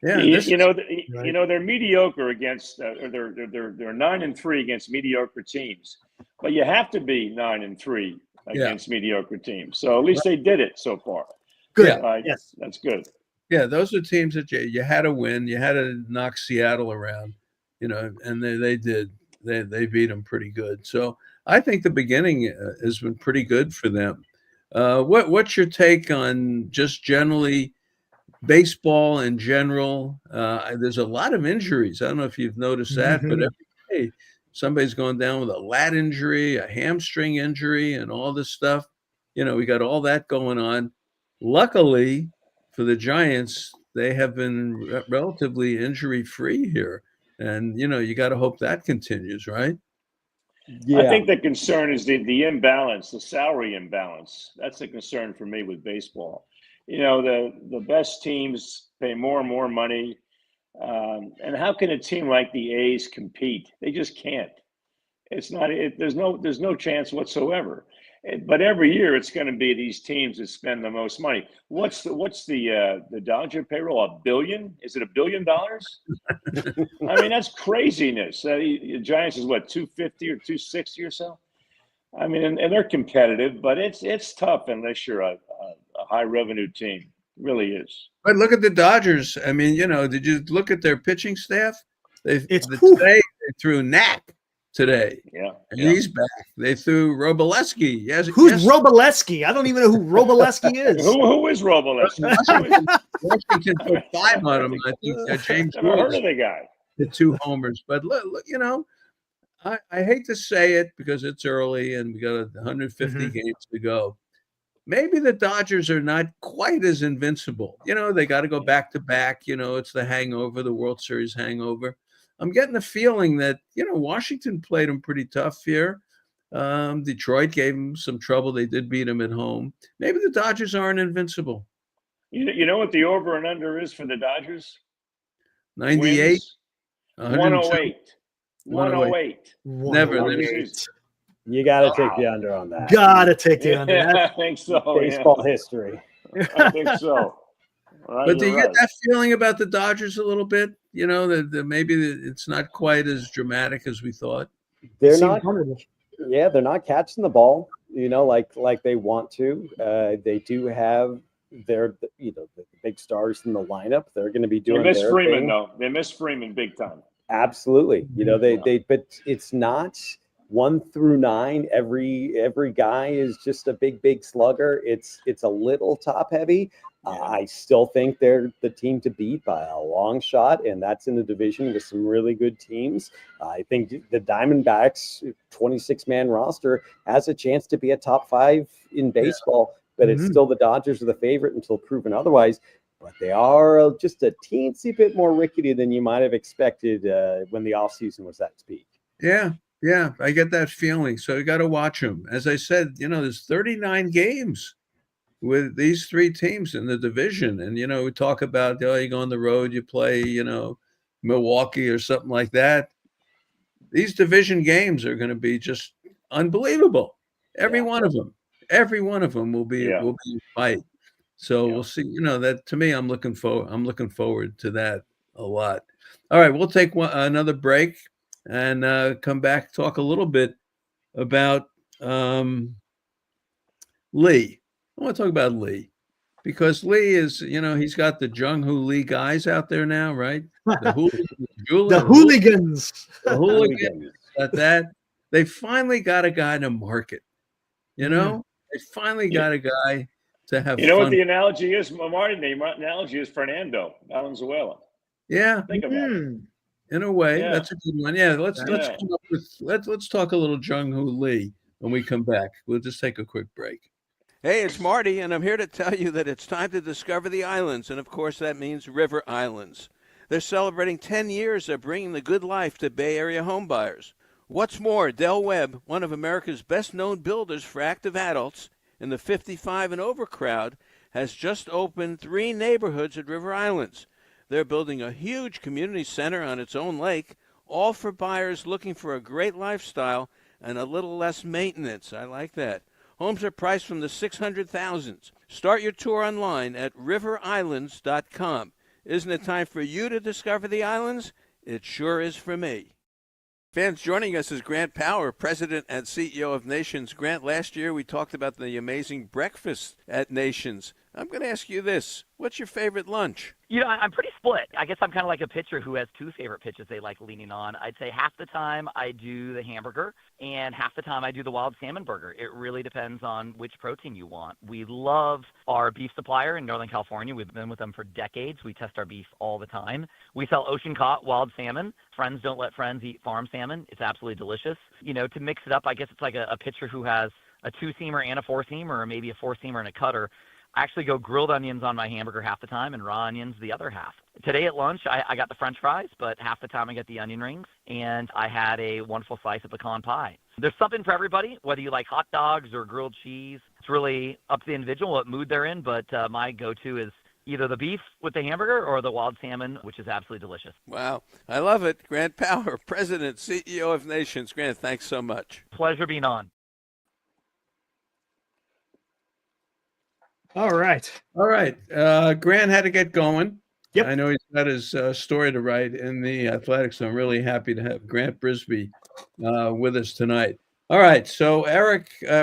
S2: Yeah,
S5: they're mediocre against. They're 9-3 against mediocre teams, but you have to be 9-3 against mediocre teams. So at least they did it so far.
S8: Good.
S5: Yes, that's good.
S2: Yeah, those are teams that you had to win. You had to knock Seattle around, and they did. They beat them pretty good. So I think the beginning has been pretty good for them. What's your take on just generally baseball in general? There's a lot of injuries. I don't know if you've noticed that, but every day somebody's going down with a lat injury, a hamstring injury, and all this stuff. We got all that going on. Luckily for the Giants, they have been relatively injury-free here. And, you got to hope that continues, right?
S4: Yeah.
S5: I think the concern is the imbalance, the salary imbalance. That's a concern for me with baseball. The best teams pay more and more money. And how can a team like the A's compete? They just can't. It's not. There's no chance whatsoever. But every year it's going to be these teams that spend the most money. What's the Dodger payroll? $1 billion? Is it $1 billion? I mean, that's craziness. The Giants is what, 250 or 260 or so? I mean, and they're competitive, but it's tough unless you're a high revenue team. It really is.
S2: But look at the Dodgers. I mean, did you look at their pitching staff? Today they threw Knack today.
S5: Yeah.
S2: And he's back. They threw Robleski. Yes.
S8: Who's Robleski? I don't even know who Robleski is.
S5: Who is Robleski?
S2: Washington put 5 on him. I think James
S5: Never heard of the guy.
S2: The 2 homers. But look, I hate to say it because it's early and we got 150 games to go. Maybe the Dodgers are not quite as invincible. They got to go back to back. It's the hangover, the World Series hangover. I'm getting the feeling that, Washington played them pretty tough here. Detroit gave them some trouble. They did beat them at home. Maybe the Dodgers aren't invincible.
S5: You know what the over and under is for the Dodgers?
S2: 98?
S5: 108. 108.
S2: Never.
S4: You got to take the under on that.
S8: Got to take the under.
S5: I think so.
S4: Baseball history.
S5: I think so. Right,
S2: but do you get that feeling about the Dodgers a little bit? That maybe it's not quite as dramatic as we thought.
S4: They're not. Yeah, they're not catching the ball. Like they want to. They do have their the big stars in the lineup. They're going to be doing.
S5: They miss Freeman
S4: thing.
S5: though. They miss Freeman big time.
S4: Absolutely. But it's not 1 through 9. Every guy is just a big slugger. It's a little top heavy. I still think they're the team to beat by a long shot, and that's in the division with some really good teams. I think the Diamondbacks 26-man roster has a chance to be a top 5 in baseball, but it's still the Dodgers are the favorite until proven otherwise. But they are just a teensy bit more rickety than you might have expected when the offseason was at its peak.
S2: Yeah, I get that feeling. So you got to watch them. As I said, there's 39 games with these 3 teams in the division. And, we talk about, you go on the road, you play, Milwaukee or something like that. These division games are going to be just unbelievable. Every one of them will be a fight. So we'll see, that to me, I'm looking forward to that a lot. All right. We'll take another break and come back, talk a little bit about Lee. I want to talk about Lee because Lee is, he's got the Jung-Hoo Lee guys out there now, right? The
S8: hooligans.
S2: The hooligans. Got that. They finally got a guy to market. They finally got a guy to have fun.
S5: What the analogy is, Marty? The analogy is Fernando Valenzuela.
S2: Yeah.
S5: Think about it.
S2: In a way, that's a good one. Yeah, let's talk a little Jung-Hoo Lee when we come back. We'll just take a quick break.
S6: Hey, it's Marty, and I'm here to tell you that it's time to discover the islands, and of course that means River Islands. They're celebrating 10 years of bringing the good life to Bay Area homebuyers. What's more, Del Webb, one of America's best-known builders for active adults in the 55 and over crowd, has just opened 3 neighborhoods at River Islands. They're building a huge community center on its own lake, all for buyers looking for a great lifestyle and a little less maintenance. I like that. Homes are priced from the 600,000s. Start your tour online at riverislands.com. Isn't it time for you to discover the islands? It sure is for me. Fans, joining us is Grant Power, President and CEO of Nations. Grant, last year we talked about the amazing breakfast at Nations. I'm going to ask you this. What's your favorite lunch?
S9: You know, I'm pretty split. I guess I'm kind of like a pitcher who has two favorite pitches they like leaning on. I'd say half the time I do the hamburger and half the time I do the wild salmon burger. It really depends on which protein you want. We love our beef supplier in Northern California. We've been with them for decades. We test our beef all the time. We sell ocean caught wild salmon. Friends don't let friends eat farm salmon. It's absolutely delicious. You know, to mix it up, I guess it's like a pitcher who has a two-seamer and a four-seamer, or maybe a four-seamer and a cutter. I actually go grilled onions on my hamburger half the time and raw onions the other half. Today at lunch, I got the French fries, but half the time I get the onion rings, and I had a wonderful slice of pecan pie. There's something for everybody, whether you like hot dogs or grilled cheese. It's really up to the individual what mood they're in, but my go-to is either the beef with the hamburger or the wild salmon, which is absolutely delicious.
S6: Wow, I love it. Grant Power, President, CEO of Nations. Grant, thanks so much.
S9: Pleasure being on.
S8: All right.
S2: Grant had to get going.
S8: Yep.
S2: I know he's got his story to write in the Athletics. So I'm really happy to have Grant Brisby with us tonight. All right. So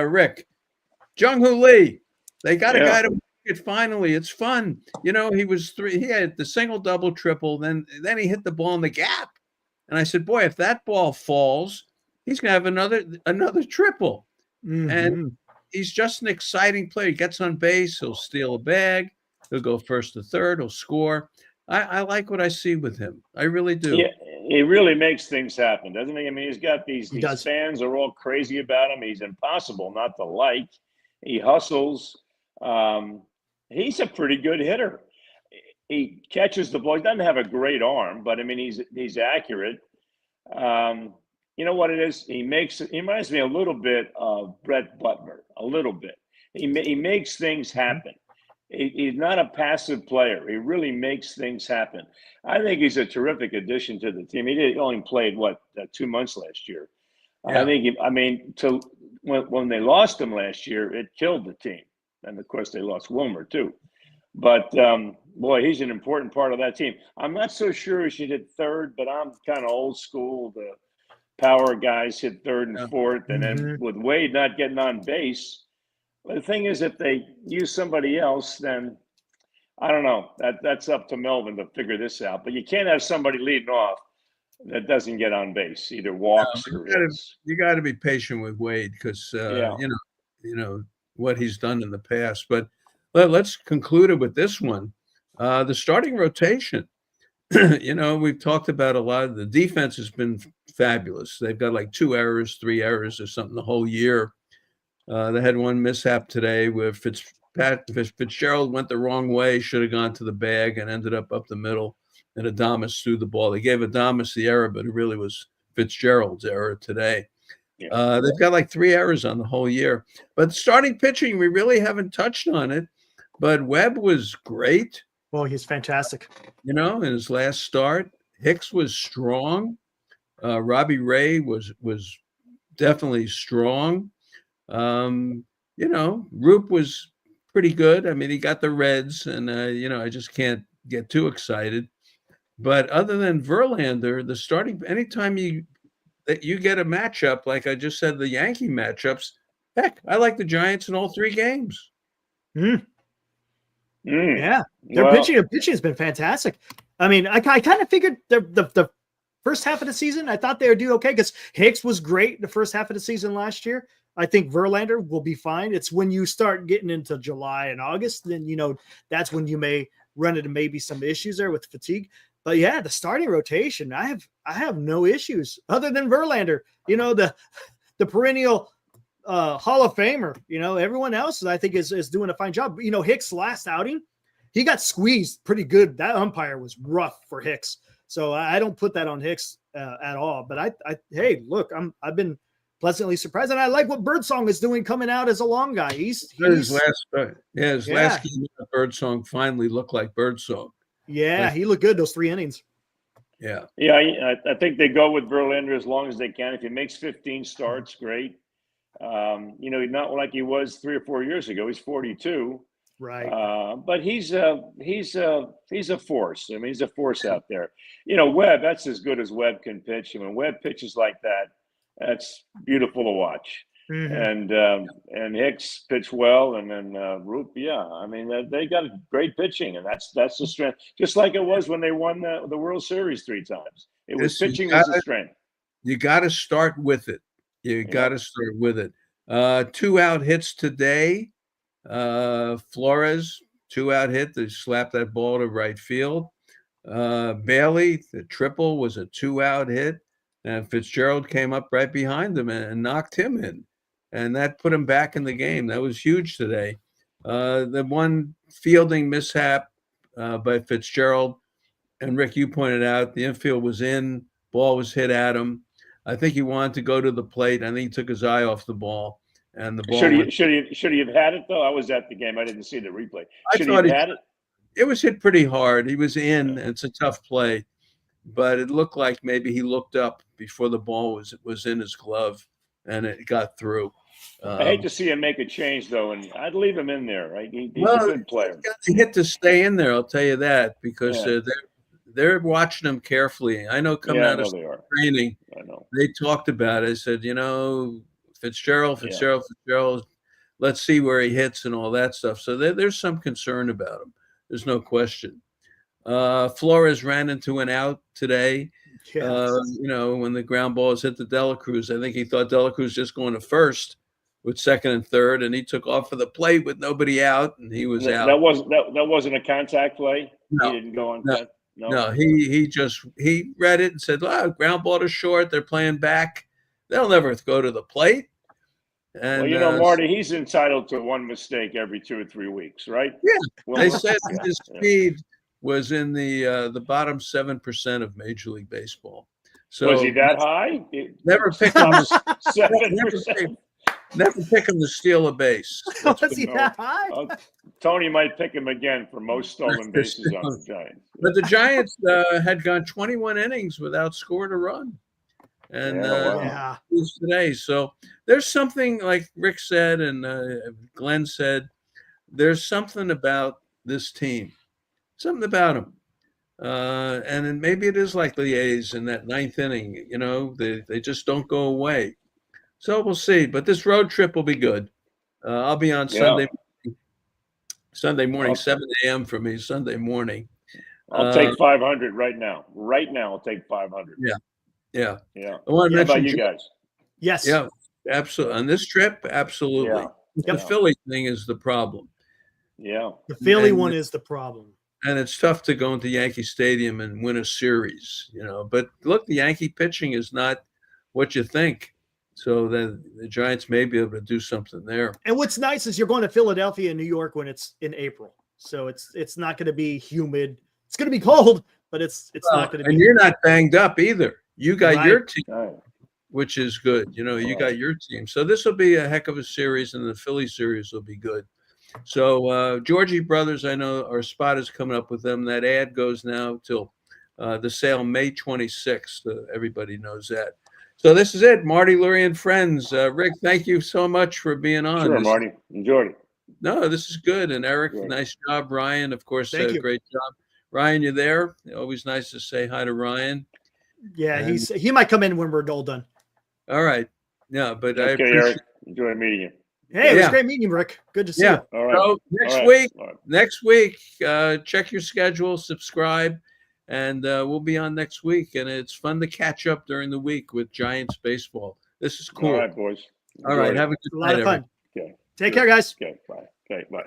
S2: Rick, Jung-Hoo Lee, they got a guy to make it finally. It's fun. You know, he had the single, double, triple. Then he hit the ball in the gap. And I said, boy, if that ball falls, he's going to have another triple.
S8: Mm-hmm.
S2: And he's just an exciting player. He gets on base. He'll steal a bag. He'll go first to third. He'll score. I like what I see with him. I really do.
S5: Yeah, he really makes things happen, doesn't he? I mean, he's got these fans are all crazy about him. He's impossible not to like. He hustles. He's a pretty good hitter. He catches the ball. He doesn't have a great arm, but I mean, he's accurate. You know what it is? He reminds me a little bit of Brett Butler, a little bit. He makes things happen. He's not a passive player. He really makes things happen. I think he's a terrific addition to the team. He only played 2 months last year. Yeah. When they lost him last year, it killed the team, and of course they lost Wilmer too. But boy, he's an important part of that team. I'm not so sure he should hit third, but I'm kind of old school. The power guys hit third and fourth, and then with Wade not getting on base. But the thing is, if they use somebody else, then I don't know. That's up to Melvin to figure this out. But you can't have somebody leading off that doesn't get on base, either walks or hits.
S2: You got to be patient with Wade because you know what he's done in the past. But let's conclude it with this one: the starting rotation. You know, we've talked about a lot of the defense has been fabulous. They've got like 2 errors, 3 errors or something the whole year. They had one mishap today where Fitzgerald went the wrong way, should have gone to the bag and ended up the middle, and Adames threw the ball. They gave Adames the error, but it really was Fitzgerald's error today. Yeah. They've got like 3 errors on the whole year. But starting pitching, we really haven't touched on it. But Webb was great.
S8: Well, he's fantastic.
S2: You know, in his last start, Hicks was strong. Robbie Ray was definitely strong. You know, Roop was pretty good. I mean, he got the Reds, and you know, I just can't get too excited. But other than Verlander, the starting anytime you get a matchup, like I just said, the Yankee matchups, heck, I like the Giants in all 3 games.
S8: Yeah, their pitching has been fantastic. I mean, I kind of figured the first half of the season, I thought they would do okay because Hicks was great the first half of the season last year. I think Verlander will be fine. It's when you start getting into July and August, then, you know, that's when you may run into maybe some issues there with fatigue. But yeah, the starting rotation, I have no issues other than Verlander, you know, the perennial Hall of Famer. You know, everyone else I think is doing a fine job. You know, Hicks last outing, he got squeezed pretty good. That umpire was rough for Hicks. So I don't put that on Hicks at all. But hey, look, I've been pleasantly surprised, and I like what Birdsong is doing coming out as a long guy. His last game, Birdsong finally looked like Birdsong. Yeah, he looked good those 3 innings.
S2: Yeah.
S5: Yeah, I think they go with Verlander as long as they can. If he makes 15 starts, great. Not like he was 3 or 4 years ago. He's 42.
S8: Right.
S5: But he's a force. I mean, he's a force out there. Webb, that's as good as Webb can pitch. And when Webb pitches like that, that's beautiful to watch.
S8: Mhm.
S5: And Hicks pitched well, and then Roop, I mean, they got great pitching, and that's the strength. Just like it was when they won the World Series 3 times. It was pitching was the strength.
S2: You got to start with it. You got to start with it. 2 out hits today. Flores, 2 out hit. They slapped that ball to right field. Bailey, the triple was a 2 out hit. And Fitzgerald came up right behind him and knocked him in. And that put him back in the game. That was huge today. The one fielding mishap by Fitzgerald, and Rick, you pointed out the infield was in, ball was hit at him. I think he wanted to go to the plate. I think he took his eye off the ball, and the ball.
S5: Should he have had it though? I was at the game. I didn't see the replay. Should he have had it?
S2: It was hit pretty hard. He was in. And it's a tough play, but it looked like maybe he looked up before the ball was in his glove, and it got through.
S5: I hate to see him make a change though, and I'd leave him in there. Right? He's a good player.
S2: He got the hit to stay in there. I'll tell you that, because they're watching him carefully. I know coming out of training, they talked about it. I said, Fitzgerald, let's see where he hits and all that stuff. So there's some concern about him. There's no question. Flores ran into an out today.
S8: Yes.
S2: When the ground balls hit the Dela Cruz, I think he thought Dela Cruz just going to first with second and third, and he took off for the plate with nobody out, and he was out.
S5: That wasn't a contact play.
S2: No,
S5: he didn't go on.
S2: No, he read it and said, ground ball to short. They're playing back. They'll never go to the plate. And
S5: Marty, he's entitled to one mistake every 2 or 3 weeks, right?
S2: Yeah. They said his speed was in the bottom 7% of Major League Baseball. So
S5: was he that high?
S2: Never pick him.
S5: 7%.
S2: Never pick him to steal a base.
S8: Was he that high?
S5: Tony might pick him again for most stolen bases on the Giants.
S2: But the Giants had gone 21 innings without scoring a run. And today. So there's something, like Rick said and Glenn said, there's something about this team, something about them. And then maybe it is like the A's in that 9th inning, they just don't go away. So we'll see. But this road trip will be good. I'll be on Sunday morning, 7 a.m. for me, Sunday morning.
S5: I'll take 500 right now. Right now, I'll take 500.
S2: Yeah.
S5: I
S2: want to mention
S5: about you guys.
S8: Yes.
S2: Yeah, absolutely. On this trip, absolutely. The Philly thing is the problem.
S5: Yeah.
S8: The Philly one is the problem.
S2: And it's tough to go into Yankee Stadium and win a series, But look, the Yankee pitching is not what you think. So then the Giants may be able to do something there.
S8: And what's nice is you're going to Philadelphia and New York when it's in April. So it's not going to be humid. It's going to be cold, but it's not going to be.
S2: And you're not banged up either. You got your team, which is good. You got your team. So this will be a heck of a series, and the Philly series will be good. So Georgie Brothers, I know our spot is coming up with them. That ad goes now till the sale May 26th. Everybody knows that. So this is it. Marty Lurie Friends. Rick, thank you so much for being on.
S5: Sure, Marty. Enjoyed it.
S2: No, this is good. And Eric, nice job. Ryan, of course, great job. Ryan, you there? Always nice to say hi to Ryan.
S8: Yeah, he might come in when we're all done.
S2: All right. Yeah, but
S5: I appreciate
S2: Eric.
S5: Enjoy meeting you.
S8: Hey, it was great meeting you, Rick. Good to see you.
S5: All right.
S2: So next week, check your schedule, subscribe, and we'll be on next week. And it's fun to catch up during the week with Giants baseball. This is cool.
S5: All right, boys.
S2: All right. Have a good night,
S8: lot of fun.
S5: Okay.
S8: Take care, guys.
S5: Okay. Bye. Okay. Bye.